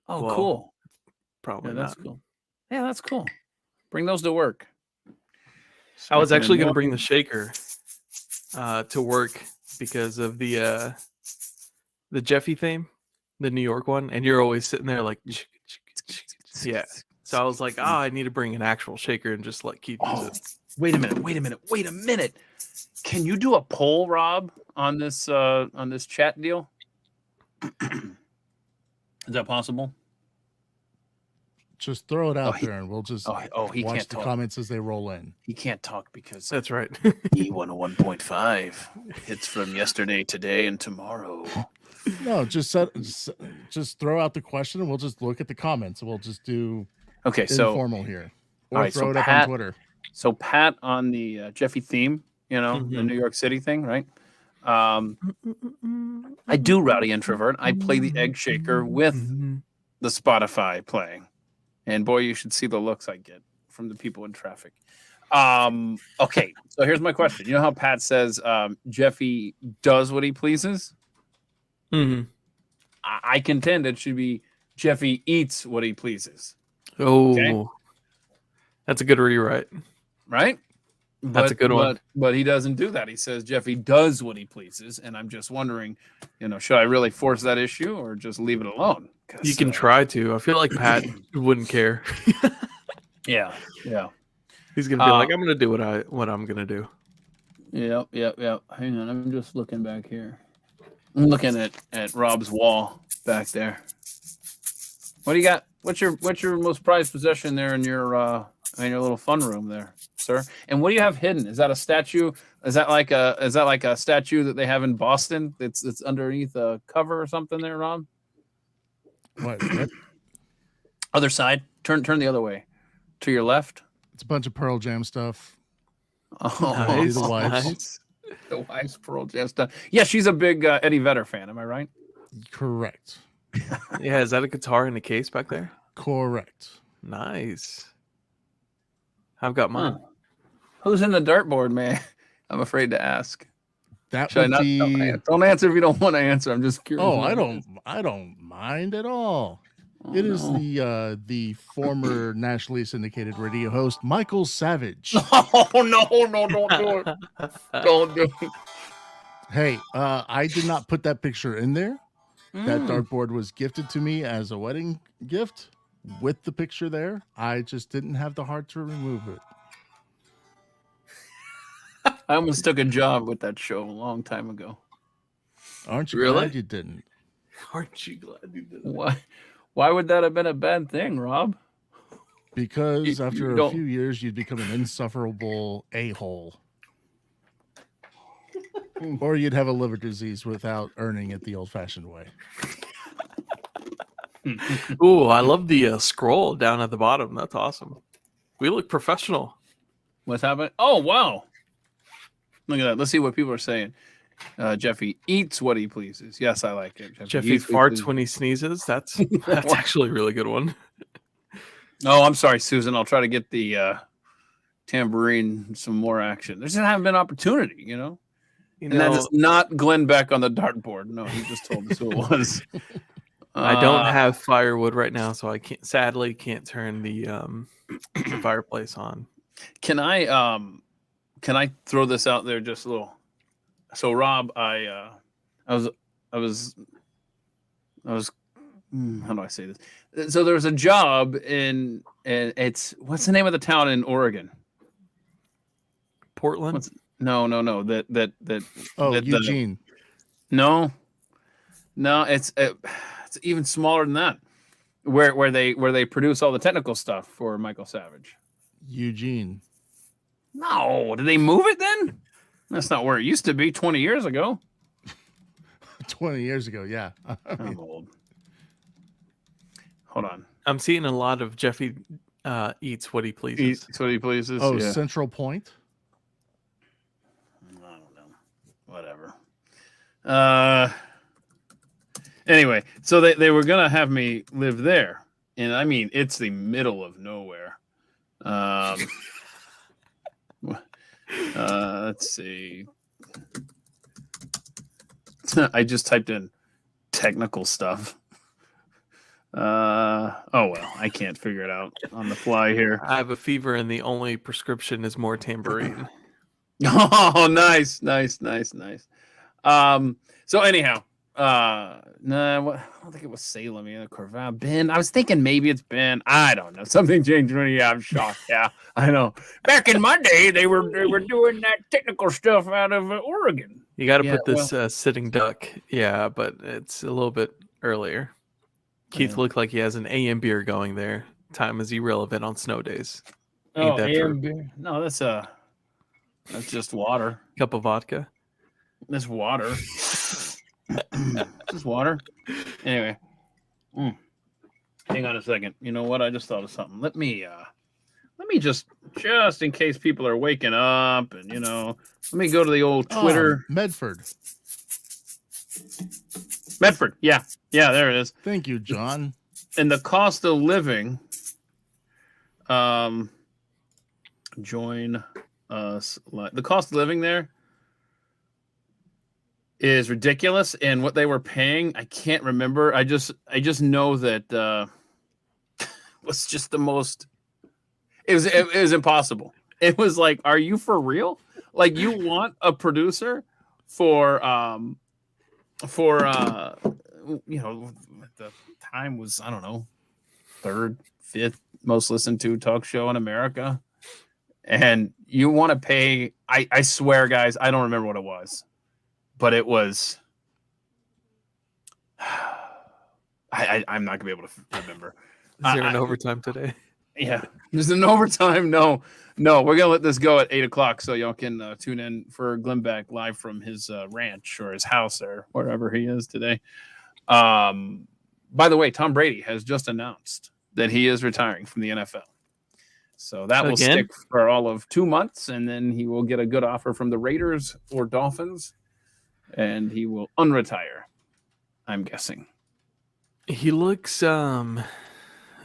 Oh, Well, cool. Probably Yeah, that's not. cool. Yeah, that's cool. Bring those to work. I was actually going to bring the shaker to work because of the Jeffy theme, the New York one, and you're always sitting there like, yeah. So I was like, I need to bring an actual shaker and just like keep Oh, it. wait a minute. Can you do a poll, Rob, on this chat deal? Is that possible? Just throw it out he- there, and we'll just he watch can't the talk. comments as they roll in. He can't talk because That's right. E101.5 hits from yesterday, today, and tomorrow. No, just throw out the question, and we'll just look at the comments. We'll just do Okay, so informal here, or all right, so throw it up Pat- on Twitter. So Pat on the Jeffy theme, the Mhm. New York City thing, right? I do Rowdy Introvert. I play the egg shaker with the Spotify playing. And boy, you should see the looks I get from the people in traffic. Okay, so here's my question. You know how Pat says Jeffy does what he pleases? Mhm. I contend it should be Jeffy eats what he pleases. Oh, Okay. That's a good rewrite. Right? That's a good one. But he doesn't do that. He says Jeffy does what he pleases, and I'm just wondering, should I really force that issue or just leave it alone? You can try to. I feel like Pat wouldn't care. Yeah. He's gonna be like, I'm gonna do what I'm gonna do. Yep. Hang on, I'm just looking back here. I'm looking at Rob's wall back there. What do you got? What's your most prized possession there in your little fun room there, sir? And what do you have hidden? Is that a statue? Is that like a statue that they have in Boston? It's underneath a cover or something there, Rob? What? Other side. Turn the other way. To your left. It's a bunch of Pearl Jam stuff. Oh, Nice. The wives. Nice. The wife's Pearl Jam stuff. Yeah, she's a big Eddie Vedder fan. Am I right? Correct. Yeah, is that a guitar in a case back there? Correct. Nice. I've got mine. Huh. Who's in the dartboard, man? I'm afraid to ask. That Should I would not? be. Don't answer if you don't want to answer. I'm just curious. Oh, I don't mind at all. It is the former nationally syndicated radio host Michael Savage. Oh no! Don't do it! Don't do it! Hey, I did not put that picture in there. That Mm. dartboard was gifted to me as a wedding gift with the picture there. I just didn't have the heart to remove it. I almost took a job with that show a long time ago. Aren't you Really? glad you didn't? Aren't you glad you did it? Why would that have been a bad thing, Rob? Because You after a don't- few years, you'd become an insufferable a-hole. Or you'd have a liver disease without earning it the old-fashioned way. Ooh, I love the scroll down at the bottom. That's awesome. We look professional. What's happening? Oh wow! Look at that. Let's see what people are saying. Jeffy eats what he pleases. Yes, I like it. Jeffy eats what he farts when he sneezes. That's actually a really good one. Oh, I'm sorry, Susan. I'll try to get the tambourine some more action. There just haven't been opportunity, You And that know, is not Glenn Beck on the dartboard. No, he just told us who it was. I don't have firewood right now, so I sadly can't turn the fireplace on. Can I throw this out there just a little? So Rob, I was how do I say this? So there was a job in it's what's the name of the town in Oregon? Portland? No. That Oh, that Eugene. No, it's even smaller than that. Where they produce all the technical stuff for Michael Savage. Eugene. No, did they move it then? That's not where it used to be 20 years ago. 20 years ago, yeah. I'm old. Hold on. I'm seeing a lot of Jeffy eats what he pleases. Eats what he pleases. Oh, yeah. Central Point? I don't know. Whatever. Anyway, so they were gonna have me live there, and I mean it's the middle of nowhere. Let's see. I just typed in technical stuff. Oh well, I can't figure it out on the fly here. I have a fever, and the only prescription is more tambourine. Oh, nice. So anyhow, I don't think it was Salem, Corval. Ben, I was thinking maybe it's Ben. I don't know. Something changed when I'm shocked. Yeah, I know. Back in my day, they were doing that technical stuff out of Oregon. You got to put this sitting duck. Yeah, but it's a little bit earlier. Keith looked like he has an AM beer going there. Time is irrelevant on snow days. Ain't that AM beer? No, that's just water. Cup of vodka. That's water. Just water. Anyway, hang on a second. You know what? I just thought of something. Let me just in case people are waking up, and let me go to the old Twitter. Medford. Yeah, there it is. Thank you, John. And the cost of living. Join us. The cost of living there is ridiculous, and what they were paying, I can't remember. I just know that was just the most. It was impossible. It was like, are you for real? Like, you want a producer for the time was, I don't know, third, fifth most listened to talk show in America, and you want to pay. I swear, guys, I don't remember what it was. But it was. I'm not gonna be able to remember. Is there an overtime today? Yeah, there's an overtime. No, we're gonna let this go at 8:00, so y'all can tune in for Glenback live from his ranch or his house or wherever he is today. By the way, Tom Brady has just announced that he is retiring from the NFL. So that will stick for all of 2 months, and then he will get a good offer from the Raiders or Dolphins. And he will unretire, I'm guessing. He looks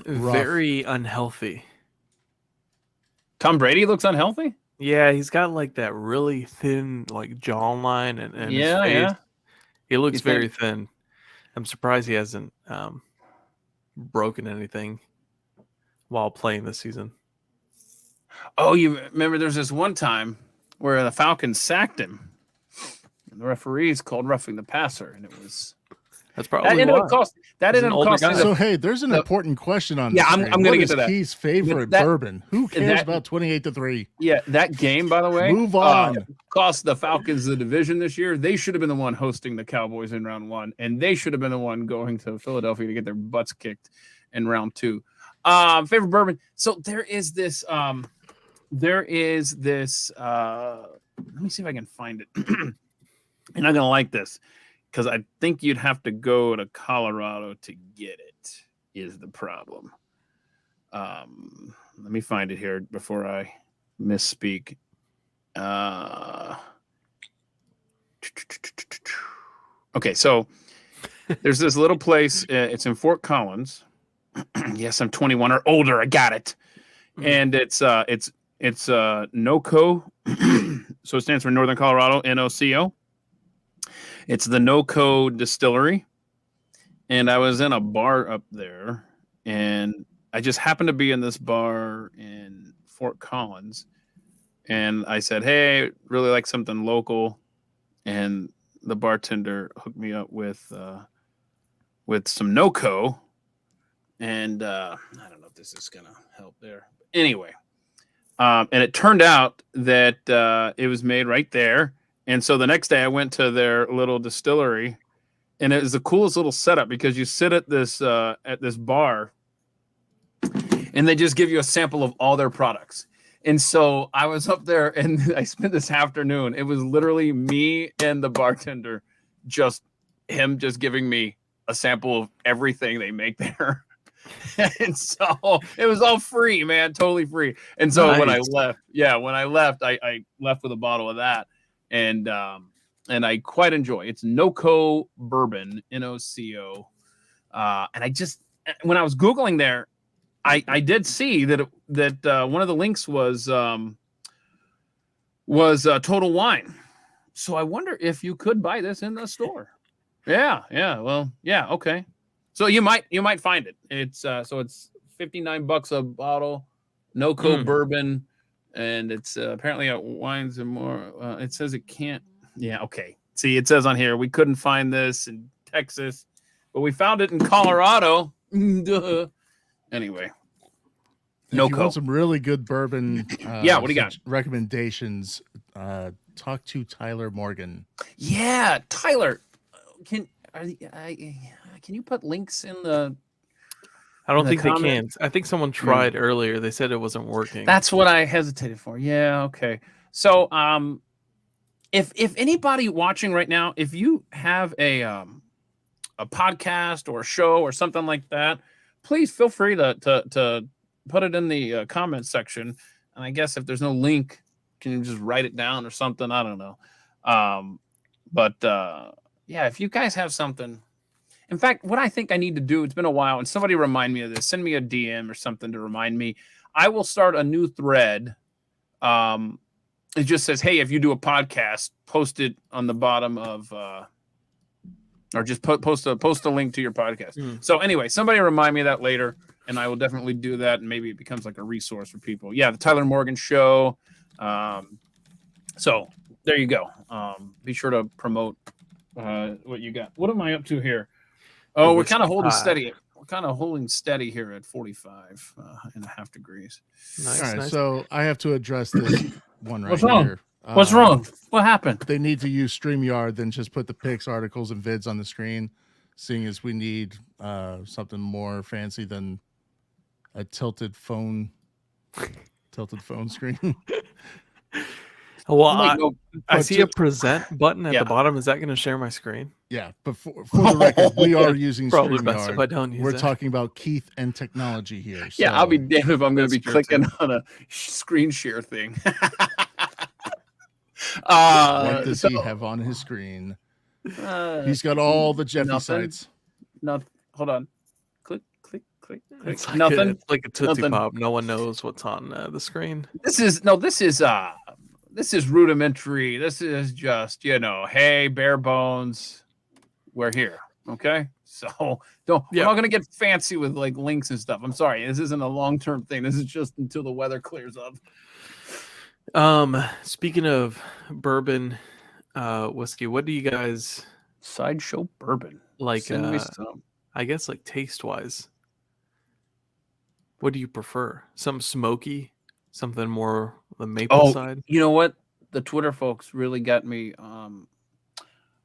very unhealthy. Tom Brady looks unhealthy? Yeah, he's got like that really thin like jawline and his face. Yeah. He looks very thin. I'm surprised he hasn't broken anything while playing this season. Oh, you remember there's this one time where the Falcons sacked him. And the referees called roughing the passer, and it was. That's probably that ended up costing. So hey, there's an important question on. Yeah, I'm going to get to that. Keith's favorite bourbon. Who cares about 28-3? Yeah, that game, by the way, move on. Cost the Falcons the division this year. They should have been the one hosting the Cowboys in round 1, and they should have been the one going to Philadelphia to get their butts kicked in round 2. Favorite bourbon. So there is this. Let me see if I can find it. You're not gonna like this because I think you'd have to go to Colorado to get it. Is the problem? Let me find it here before I misspeak. Okay, so there's this little place. It's in Fort Collins. Yes, I'm 21 or older. I got it, and it's NOCO. So it stands for Northern Colorado, NOCO. It's the NOCO Distillery. And I was in a bar up there, and I just happened to be in this bar in Fort Collins. And I said, hey, really like something local. And the bartender hooked me up with some NOCO. And I don't know if this is going to help there. Anyway, And it turned out that it was made right there. And so the next day I went to their little distillery, and it was the coolest little setup because you sit at this bar, and they just give you a sample of all their products. And so I was up there, and I spent this afternoon. It was literally me and the bartender, just giving me a sample of everything they make there. And so it was all free, man, totally free. And so when I left, I left with a bottle of that, and I quite enjoy. It's NoCo bourbon, NoCo, and I just when I was Googling there, I did see that one of the links was Total Wine. So I wonder if you could buy this in the store. Yeah. Well, yeah. Okay. So you might find it. It's so it's $59 a bottle, NoCo bourbon, and it's apparently at Wines and More. It says it can't. Yeah. Okay. See, it says on here we couldn't find this in Texas, but we found it in Colorado. Anyway, If you want some really good bourbon, what do you got? Recommendations? Talk to Tyler Morgan. Yeah, Tyler, can you put links in the? I don't think they can. I think someone tried earlier. They said it wasn't working. That's what I hesitated for. Yeah. Okay. So, if anybody watching right now, if you have a podcast or a show or something like that, please feel free to put it in the comment section. And I guess if there's no link, can you just write it down or something? I don't know. But yeah, if you guys have something. In fact, what I think I need to do, it's been a while, and somebody remind me of this. Send me a DM or something to remind me. I will start a new thread. It just says, hey, if you do a podcast, post it on the bottom of or just post a link to your podcast. So anyway, somebody remind me of that later, and I will definitely do that, and maybe it becomes like a resource for people. Yeah, the Tyler Morgan Show. So there you go. Be sure to promote what you got. What am I up to here? Oh, we're kind of holding steady. We're kind of holding steady here at 45.5 degrees. Nice, all right, nice. So I have to address this one right What's wrong? Here. What's wrong? What happened? They need to use StreamYard, then just put the pics, articles, and vids on the screen, seeing as we need something more fancy than a tilted phone screen. Well, I see a present button at the bottom. Is that going to share my screen? Yeah, but for the record, we are using probably best if I don't use We're it. talking about Keith and technology here. So. Yeah, I'll be damned if I'm going to be clicking on a screen share thing. What does he have on his screen? He's got all the Jeffy sites. Nothing. Hold on. Click. It's like nothing. It's like a Tootsie Pop. No one knows what's on the screen. This is rudimentary. This is just, hey, bare bones. We're here. Okay. So we're not going to get fancy with like links and stuff. I'm sorry. This isn't a long-term thing. This is just until the weather clears up. Speaking of bourbon, whiskey, what do you guys Sideshow bourbon like? I guess like taste wise, what do you prefer? Some smoky, something more the maple side? You know what? The Twitter folks really got me.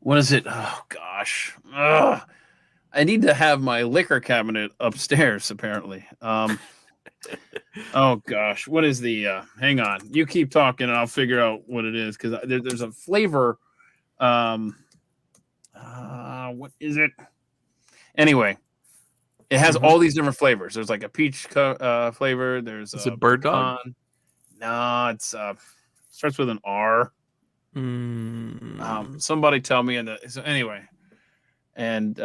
What is it? Oh gosh. I need to have my liquor cabinet upstairs, apparently. Oh gosh. What is the hang on. You keep talking and I'll figure out what it is, because there's a flavor. What is it? Anyway, it has all these different flavors. There's like a peach flavor. There's a bird dog. No, it's starts with an R. Somebody tell me so anyway, and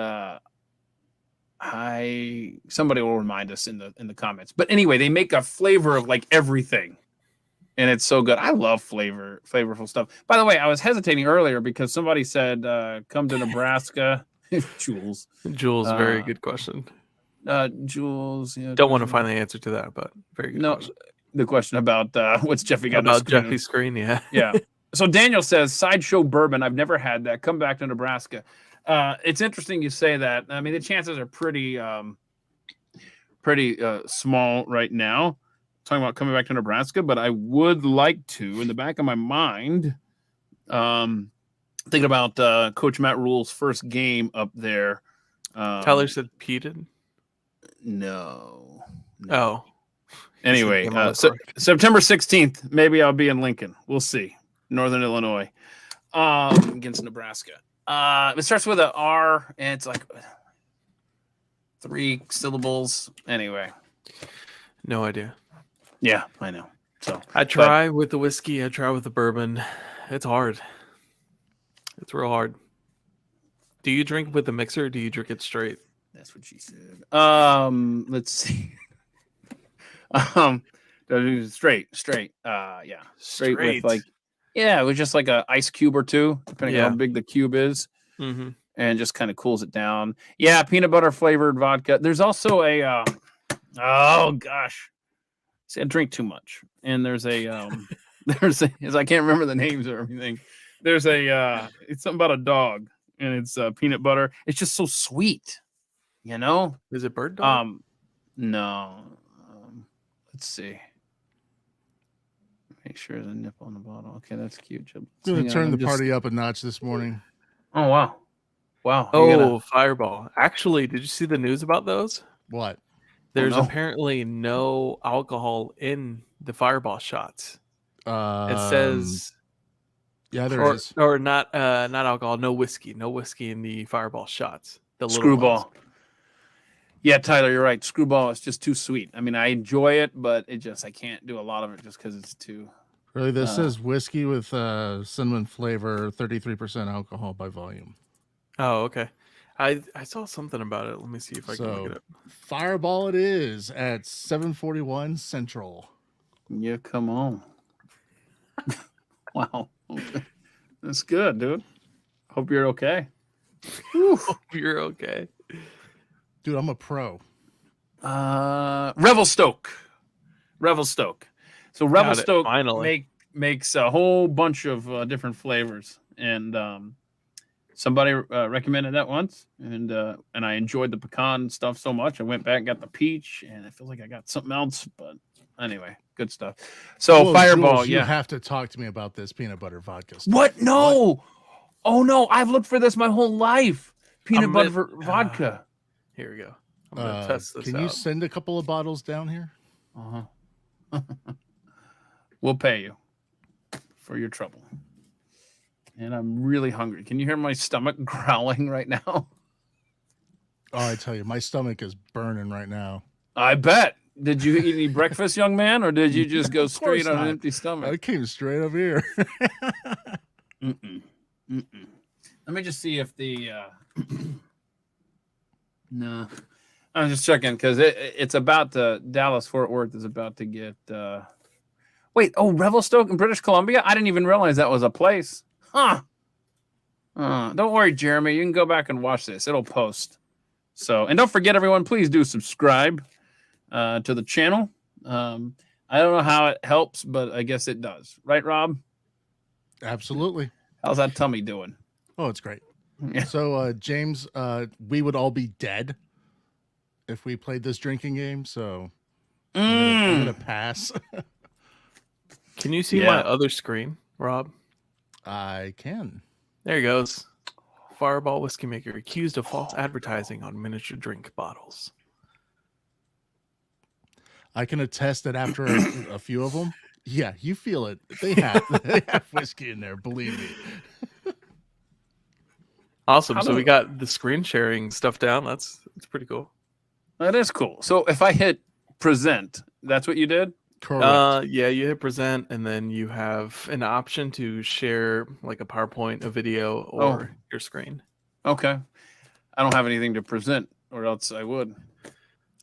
somebody will remind us in the comments. But anyway, they make a flavor of like everything, and it's so good. I love flavorful stuff. By the way, I was hesitating earlier because somebody said come to Nebraska. Jules, very good question. Jules, don't want to find the answer to that, but very good. No, question. The question about what's Jeffy got about Jeffy's screen, yeah. So Daniel says Sideshow bourbon. I've never had that. Come back to Nebraska. It's interesting you say that. I mean, the chances are pretty small right now. talking about coming back to Nebraska, but I would like to, in the back of my mind, thinking about Coach Matt Rule's first game up there. Tyler said Peated. No. Oh. Anyway, September 16th, maybe I'll be in Lincoln. We'll see. Northern Illinois against Nebraska. It starts with an R, and it's like 3 syllables. Anyway. No idea. Yeah, I know. So I try with the whiskey. I try with the bourbon. It's hard. It's real hard. Do you drink with the mixer or do you drink it straight? That's what she said. Let's see. Straight. Yeah. Straight with like, yeah, it was just like a ice cube or two, depending on how big the cube is. Mm-hmm. And just kind of cools it down. Yeah, peanut butter flavored vodka. There's also a oh gosh. See, I drink too much. And there's a I can't remember the names or everything. There's it's something about a dog, and it's peanut butter. It's just so sweet, you know? Is it bird dog? No. Let's see. Make sure there's a nipple on the bottle. Okay, that's cute. I'm going to turn the party up a notch this morning. Oh, wow. Wow. Oh, Fireball. Actually, did you see the news about those? What? There's apparently no alcohol in the Fireball shots. It says... Yeah, there is. Or not alcohol, no whiskey in the Fireball shots. The Screwball. Yeah, Tyler, you're right. Screwball is just too sweet. I mean, I enjoy it, but I can't do a lot of it just because it's too. Really, this says whiskey with cinnamon flavor, 33% alcohol by volume. Oh, okay. I saw something about it. Let me see if I can look it up. Fireball it is at 7:41 Central. Yeah, come on. Wow. Okay. That's good, dude. Hope you're okay. Hope you're okay. Dude, I'm a pro. Revelstoke. So Revelstoke makes a whole bunch of different flavors, and somebody recommended that once, and I enjoyed the pecan stuff so much. I went back and got the peach, and I feel like I got something else, but anyway, good stuff. So Fireball, Jules, you have to talk to me about this peanut butter vodka stuff. What? No. What? Oh no, I've looked for this my whole life. Peanut butter vodka. Here we go. I'm gonna test this Can you send a couple of bottles down here? We'll pay you for your trouble. And I'm really hungry. Can you hear my stomach growling right now? Oh, I tell you, my stomach is burning right now. I bet. Did you eat any breakfast, young man, or did you just go straight on an empty stomach? I came straight up here. Let me just see if the no. I'm just checking because it's about to Dallas Fort Worth is about to get Revelstoke in British Columbia? I didn't even realize that was a place. Huh. Don't worry, Jeremy. You can go back and watch this. It'll post. So, and don't forget, everyone, please do subscribe to the channel. I don't know how it helps, but I guess it does. Right, Rob? Absolutely. How's that tummy doing? Oh, it's great. Yeah. So, James, we would all be dead if we played this drinking game. So, I'm gonna pass. Can you see my other screen, Rob? I can. There he goes. Fireball whiskey maker accused of false advertising on miniature drink bottles. I can attest that after a few of them, yeah, you feel it. They have whiskey in there. Believe me. Awesome. So we got the screen sharing stuff down. That's pretty cool. That is cool. So if I hit present, that's what you did? Correct. Yeah, you hit present, and then you have an option to share like a PowerPoint, a video, or your screen. Okay. I don't have anything to present, or else I would.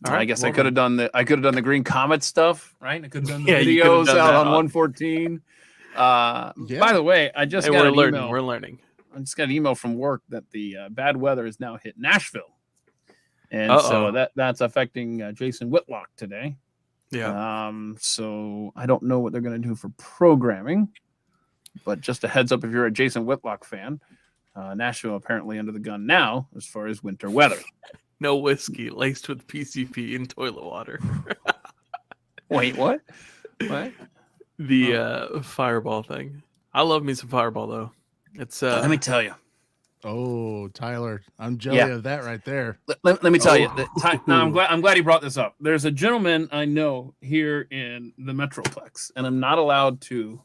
All right, I guess I could have done the Green Comet stuff, right? I could have done the you could have videos done out that on 114. By the way, I just got an email. We're learning. I just got an email from work that the bad weather has now hit Nashville, and so that's affecting Jason Whitlock today. Yeah. So I don't know what they're going to do for programming, but just a heads up if you're a Jason Whitlock fan, Nashville apparently under the gun now as far as winter weather. No whiskey laced with PCP in toilet water. Wait, what? What? The Fireball thing. I love me some Fireball though. It's Let me tell you. Oh, Tyler, I'm jelly of that right there. Let me tell you. Oh. Now, I'm glad he brought this up. There's a gentleman I know here in the Metroplex, and I'm not allowed to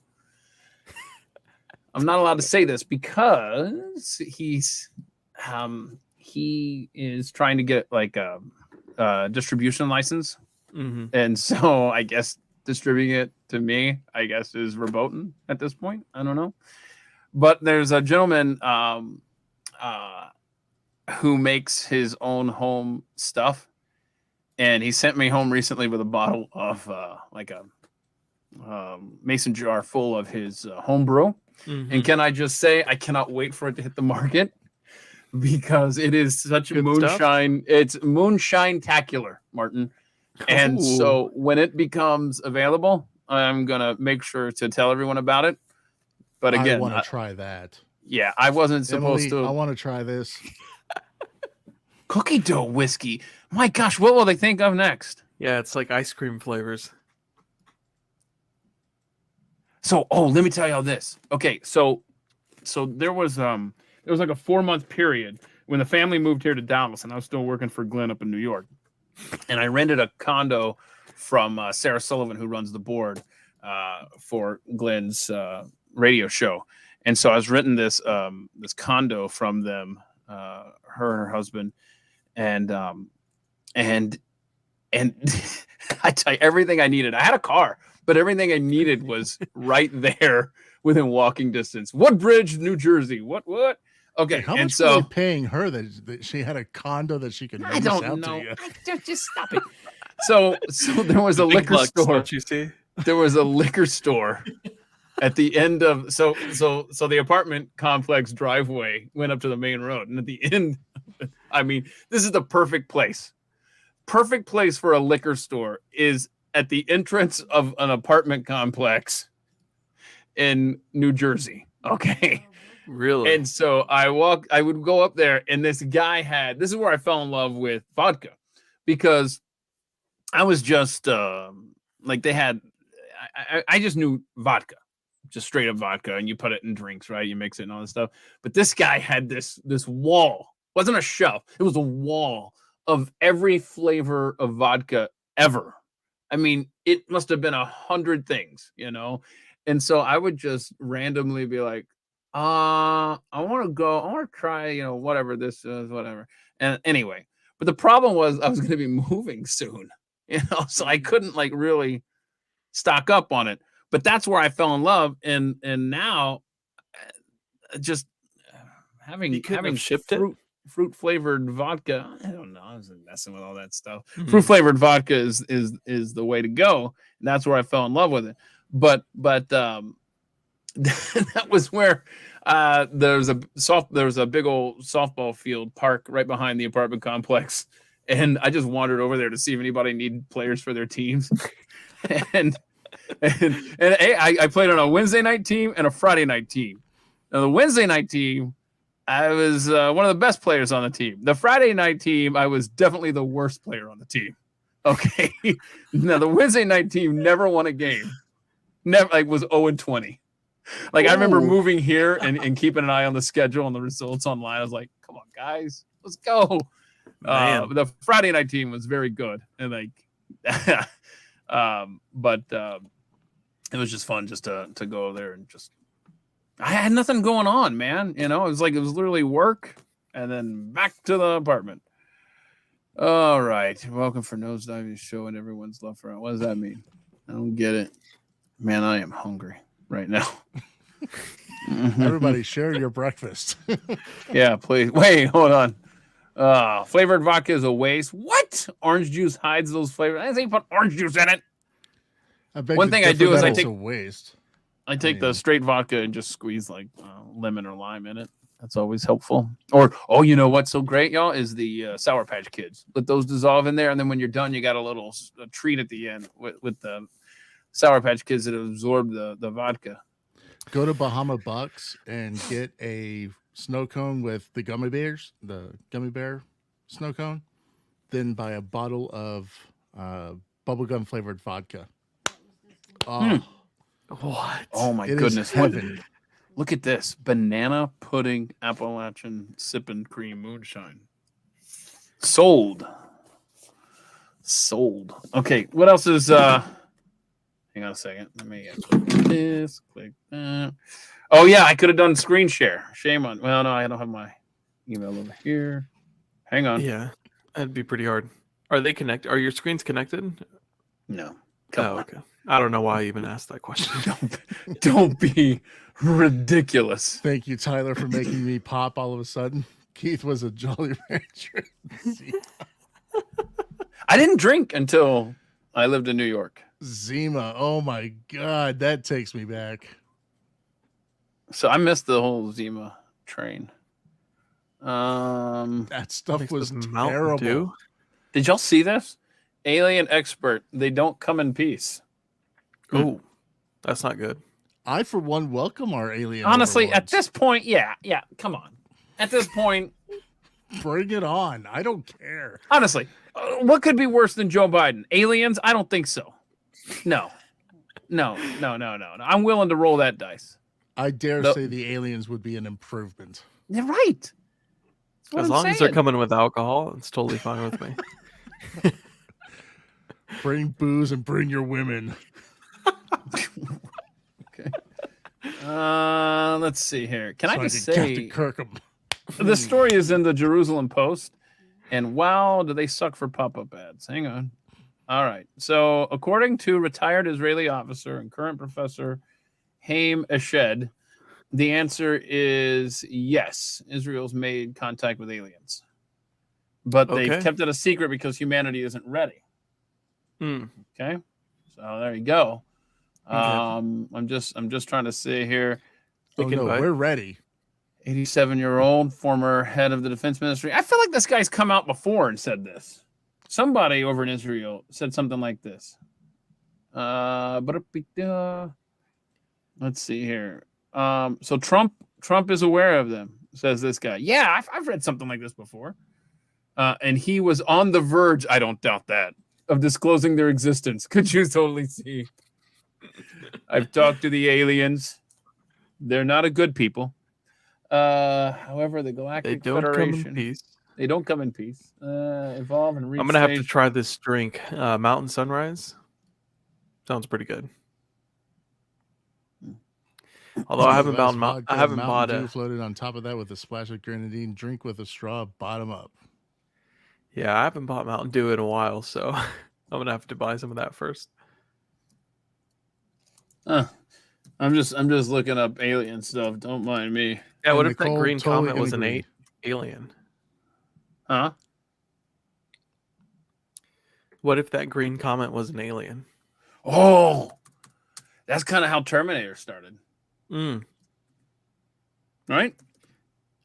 say this because he is trying to get like a distribution license, and so I guess distributing it to me, I guess, is verboten at this point. I don't know, but there's a gentleman who makes his own home stuff, and he sent me home recently with a bottle of like a mason jar full of his home brew. And can I just say, I cannot wait for it to hit the market because it is such a moonshine. Stuff? It's moonshine-tacular, Martin. And so when it becomes available, I'm gonna make sure to tell everyone about it. But again, I want to try that. Yeah, I wasn't supposed to. I want to try this. Cookie dough whiskey. My gosh, what will they think of next? Yeah, it's like ice cream flavors. So, let me tell you all this. Okay, so there was like a 4-month period when the family moved here to Dallas, and I was still working for Glenn up in New York, and I rented a condo from Sarah Sullivan, who runs the board for Glenn's radio show. And so I was renting this condo from them, her and her husband, and I tell you, everything I needed. I had a car, but everything I needed was right there within walking distance. Woodbridge, New Jersey. What? Okay, how much were they paying her that she had a condo that she could lease out to you? Just stop it. So there was a liquor store. Don't you see? There was a liquor store. At the end of so the apartment complex driveway went up to the main road, and at the end, I mean, this is the perfect place. Perfect place for a liquor store is at the entrance of an apartment complex in New Jersey. Okay, really. And so I would go up there, and this is where I fell in love with vodka, because I was just like they had. I just knew vodka. Just straight up vodka, and you put it in drinks, right? You mix it and all this stuff. But this guy had this wall. It wasn't a shelf. It was a wall of every flavor of vodka ever. I mean, it must have been 100 things, you know? And so I would just randomly be like, I want to try, whatever this is, whatever. And anyway, but the problem was I was going to be moving soon, so I couldn't like really stock up on it. But that's where I fell in love, and now just having shipped fruit flavored vodka. I don't know. I was messing with all that stuff. Mm-hmm. Fruit flavored vodka is the way to go, and that's where I fell in love with it. But that was where there was a big old softball field park right behind the apartment complex, and I just wandered over there to see if anybody needed players for their teams, and I played on a Wednesday night team and a Friday night team. Now, the Wednesday night team, I was one of the best players on the team. The Friday night team, I was definitely the worst player on the team. Okay. Now, the Wednesday night team never won a game. Never, was 0-20. I remember moving here and keeping an eye on the schedule and the results online. I was like, come on, guys, let's go. The Friday night team was very good. And but it was just fun just to go there and just, I had nothing going on, man. It was literally work and then back to the apartment. All right. Welcome for Nosediving Show and everyone's love for it. What does that mean? I don't get it. Man, I am hungry right now. Everybody share your breakfast. Yeah, please. Wait, hold on. Flavored vodka is a waste. What? Orange juice hides those flavors. I didn't say you put orange juice in it. One thing I do is I take the straight vodka and just squeeze lemon or lime in it. That's always helpful. Or you know what's so great, y'all, is the Sour Patch Kids. Let those dissolve in there, and then when you're done, you got a treat at the end with the Sour Patch Kids that absorb the vodka. Go to Bahama Bucks and get a snow cone with the gummy bear snow cone. Then buy a bottle of bubblegum flavored vodka. Oh, What? Oh my it is goodness! heaven. Look at this: banana pudding, Appalachian sipping cream moonshine. Sold. Okay, what else is? Hang on a second. Let me click this. Click that. Oh yeah, I could have done screen share. Shame on. Well, no, I don't have my email over here. Hang on. Yeah, that'd be pretty hard. Are they connected? Are your screens connected? No. Come on. Okay. I don't know why I even asked that question. Don't be ridiculous. Thank you, Tyler, for making me pop all of a sudden. Keith was a Jolly Rancher. I didn't drink until I lived in New York. Zima. Oh my God, that takes me back. So I missed the whole Zima train. That stuff Mixed was with Mountain terrible. Dew? Did y'all see this? Alien expert. They don't come in peace. Oh, that's not good. I, for one, welcome our alien. Honestly, at overlords. this point, yeah, come on. At this point, Bring it on. I don't care. honestly, what could be worse than Joe Biden? Aliens? I don't think so. No. I'm willing to roll that dice. I dare No. say the aliens would be an improvement. You're right. That's what As I'm long as they're saying. coming with alcohol, it's totally fine with me. Bring booze and bring your women. Okay. Let's see here. Can I So just can say Captain Kirkham. the story is in the Jerusalem Post, and wow, do they suck for pop-up ads? Hang on. All right. So, according to retired Israeli officer and current professor Haim Eshed, the answer is yes. Israel's made contact with aliens, but they Okay. kept it a secret because humanity isn't ready. Hmm. Okay, so there you go. Okay. I'm just trying to see here. Oh Speaking no, of- we're ready. 87-year-old former head of the defense ministry. I feel like this guy's come out before and said this. Somebody over in Israel said something like this. Let's see here. So Trump is aware of them, says this guy. Yeah, I've read something like this before. And he was on the verge, I don't doubt that, of disclosing their existence. Could you totally see? I've talked to the aliens. They're not a good people. However, the They Galactic don't come Federation. in peace. They don't come in peace. Evolve and reach. I'm gonna have to stage- try this drink. Mountain Sunrise. Sounds pretty good. Although I haven't Nice bought, vodka, Mountain Dew floated on top of that with a splash of grenadine. Drink with a straw, bottom up. Yeah, I haven't bought Mountain Dew in a while, so I'm gonna have to buy some of that first. I'm just looking up alien stuff. Don't mind me. Yeah, what And if that Nicole green totally comet was an agree. alien? Huh? What if that green comet was an alien? Oh, that's kind of how Terminator started, Mm, right?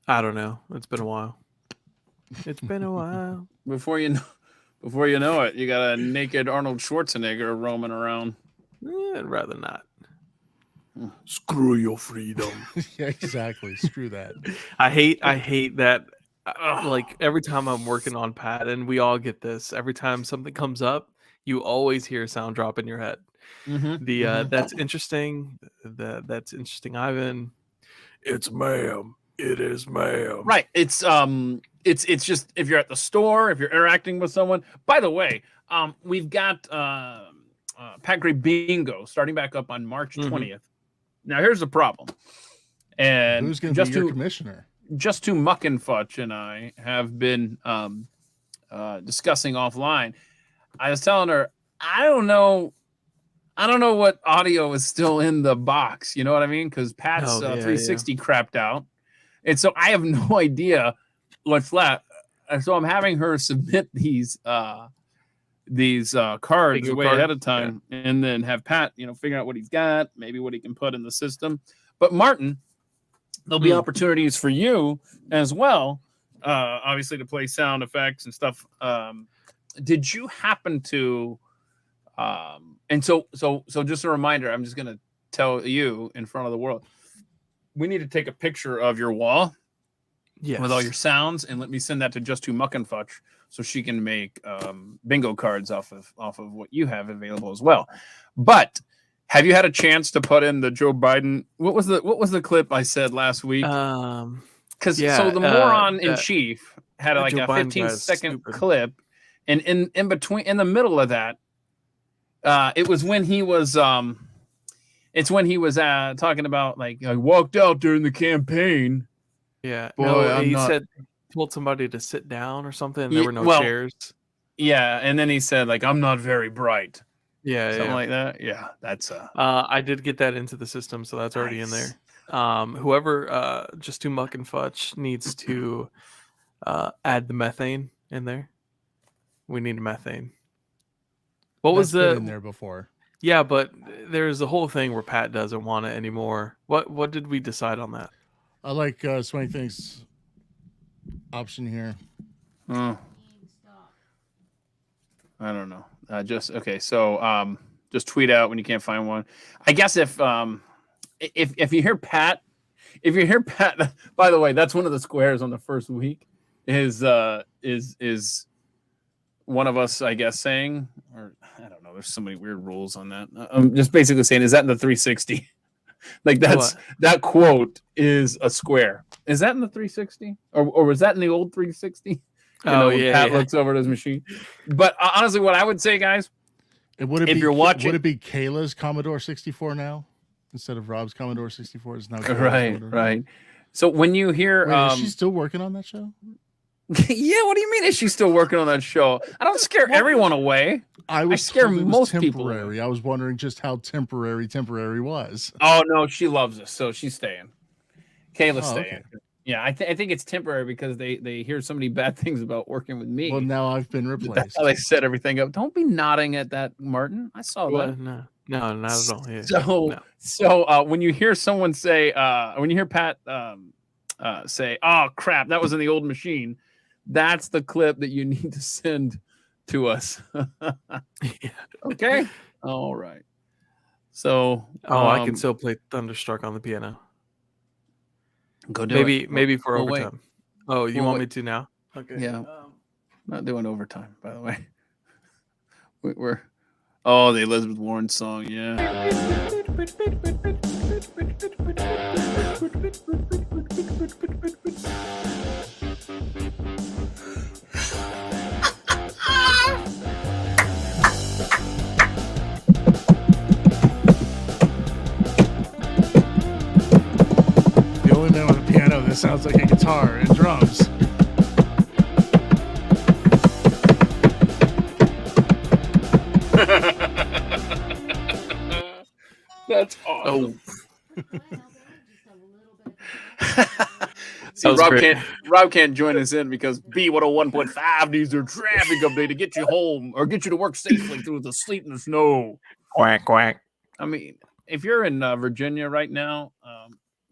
I don't know. It's been a while. It's been a while. Before you know it, you got a naked Arnold Schwarzenegger roaming around. I'd rather not. Screw your freedom. Yeah, exactly. Screw that. I hate that. Like every time I'm working on Pat, and we all get this. Every time something comes up, you always hear a sound drop in your head. Mm-hmm. The that's interesting. That's interesting, Ivan. It's ma'am. It is ma'am. Right. It's just if you're at the store, if you're interacting with someone. By the way, we've got Pat Gray Bingo starting back up on March 20th. Now here's the problem. And Who's going to be your commissioner? Just to Muck and Futch and I have been discussing offline. I was telling her, I don't know what audio is still in the box. You know what I mean? Because Pat's 360 crapped out. And so I have no idea what's left. And so I'm having her submit these cards Bingo way card. ahead of time, and then have Pat, figure out what he's got, maybe what he can put in the system. But Martin, there'll be opportunities for you as well, obviously to play sound effects and stuff. Did you happen to? And so just a reminder, I'm just going to tell you in front of the world, we need to take a picture of your wall with all your sounds, and let me send that to Just to Muck and Futch so she can make bingo cards off of what you have available as well. But Have you had a chance to put in the Joe Biden? What was the clip I said last week? Because so the moron in chief had like Joe a Biden 15-second clip, and in between, in the middle of that, it was when he was it's when he was talking about like I walked out during the campaign. Yeah, Boy, he told somebody to sit down or something. And Yeah, there were no well, chairs. Yeah, and then he said like I'm not very bright. Yeah, something like that. Yeah, that's I did get that into the system, so that's already in there. Whoever just to muck and fudge needs to add the methane in there. We need methane. What was That's been in there before? Yeah, but there's a whole thing where Pat doesn't want it anymore. What did we decide on that? I like Swing Things option here. I don't know. Just okay. So just tweet out when you can't find one. I guess if you hear Pat, by the way, that's one of the squares on the first week is one of us, I guess, saying, or I don't know, there's so many weird rules on that. I'm just basically saying, is that in the 360? Like that quote is a square. Is that in the 360? Or was that in the old 360? Pat looks over at his machine. But honestly, what I would say, guys, would it be Kayla's Commodore 64 now instead of Rob's Commodore 64? It's now Kayla's right. So when you hear, is she still working on that show? Yeah, what do you mean? Is she still working on that show? I don't scare everyone away. I scare most people. I was wondering just how temporary was. Oh no, she loves us, so she's staying. Kayla's staying. Okay. Yeah, I think it's temporary because they hear so many bad things about working with me. Well, now I've been replaced. That's how they set everything up. Don't be nodding at that, Martin. I saw that. No, not at all. Yeah. So when you hear someone say, when you hear Pat say, "Oh crap, that was in the old machine," that's the clip that you need to send to us. Okay. All right. So I can still play Thunderstruck on the piano. Go do it. Maybe for overtime. Wait. Oh, you want me to now? Okay. Yeah. Not doing overtime, by the way. We're the Elizabeth Warren song, yeah. The only man with a piano that sounds like a guitar and drums. That's awesome. See, Rob can't join us in because B101.5 needs their traffic update to get you home or get you to work safely through the sleet and the snow. Quack quack. I mean, if you're in Virginia right now,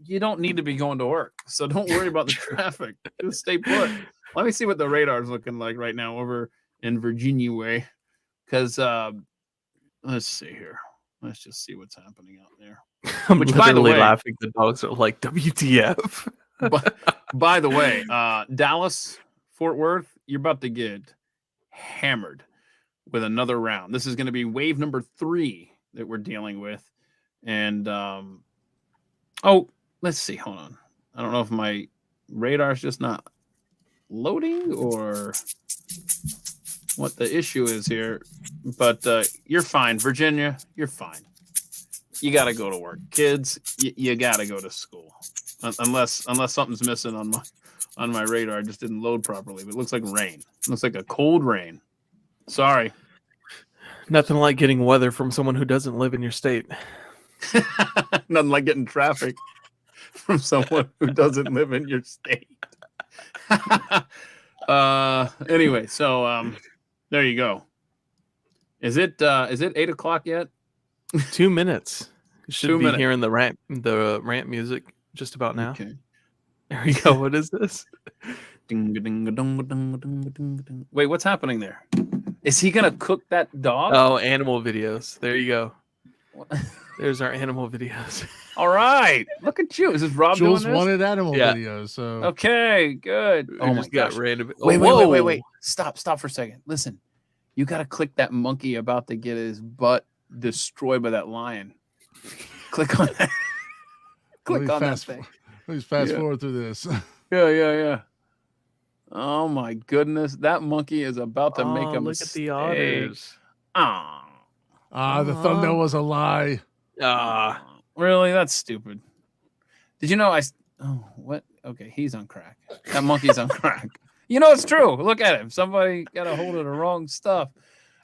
you don't need to be going to work, so don't worry about the traffic. Just stay put. Let me see what the radar is looking like right now over in Virginia way, because let's see here. Let's just see what's happening out there. I'm literally laughing. The dogs are like, WTF. By the way, Dallas, Fort Worth, you're about to get hammered with another round. This is going to be wave number 3 that we're dealing with. And, let's see. Hold on. I don't know if my radar's just not loading or what the issue is here, but you're fine. Virginia, you're fine. You got to go to work. Kids, you got to go to school. Unless something's missing on my radar. It just didn't load properly. But it looks like rain. It looks like a cold rain. Sorry. Nothing like getting weather from someone who doesn't live in your state. Nothing like getting traffic from someone who doesn't live in your state. Anyway, so there you go. Is it 8 o'clock yet? 2 minutes. You should 2 be minutes. hearing the rant music just about now. Okay. There we go. What is this? Wait, what's happening there? Is he gonna cook that dog? Oh, animal videos. There you go. There's our animal videos. All right. Look at you. Is this Rob Jules doing this? wanted animal videos, so okay, good. Oh my gosh. Random... Wait. Stop for a second. Listen, you gotta click that monkey about to get his butt destroyed by that lion. Click on that. Click on that fast thing. Please fast Yeah. forward through this. Yeah. Oh my goodness, that monkey is about to make a look mistake. at the otters. The thumbnail was a lie. Really? That's stupid. Did you know what? Okay, he's on crack. That monkey's on crack. You know it's true. Look at him. Somebody got a hold of the wrong stuff.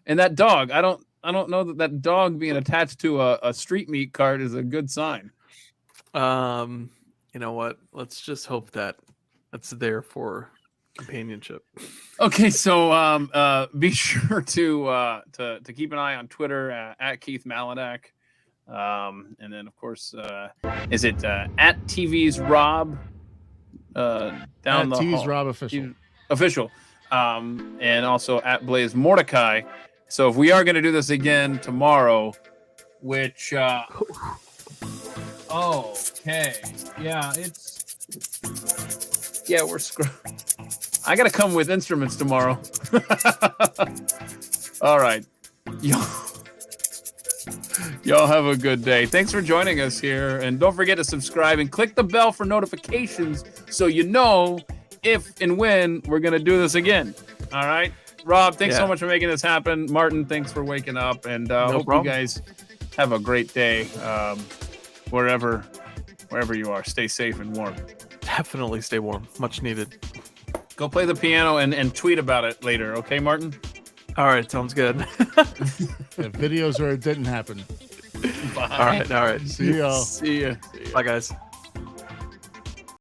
And that dog, I don't know that dog being attached to a street meat cart is a good sign. You know what? Let's just hope that it's there for companionship. Okay, so be sure to keep an eye on Twitter at Keith Malinak, and then of course, is it at TV's Rob? Down At the TV's hall. Rob official. And also at Blaze Mordecai. So if we are going to do this again tomorrow, which okay, we're screwed. I got to come with instruments tomorrow. All right. Y'all have a good day. Thanks for joining us here. And don't forget to subscribe and click the bell for notifications so you know if and when we're going to do this again. All right. Rob, thanks so much for making this happen. Martin, thanks for waking up. And hope you guys have a great day wherever you are. Stay safe and warm. Definitely stay warm. Much needed. Go play the piano and tweet about it later. Okay, Martin? All right. Sounds good. Videos where it didn't happen. Bye. All right. See y'all. See ya. Bye, guys.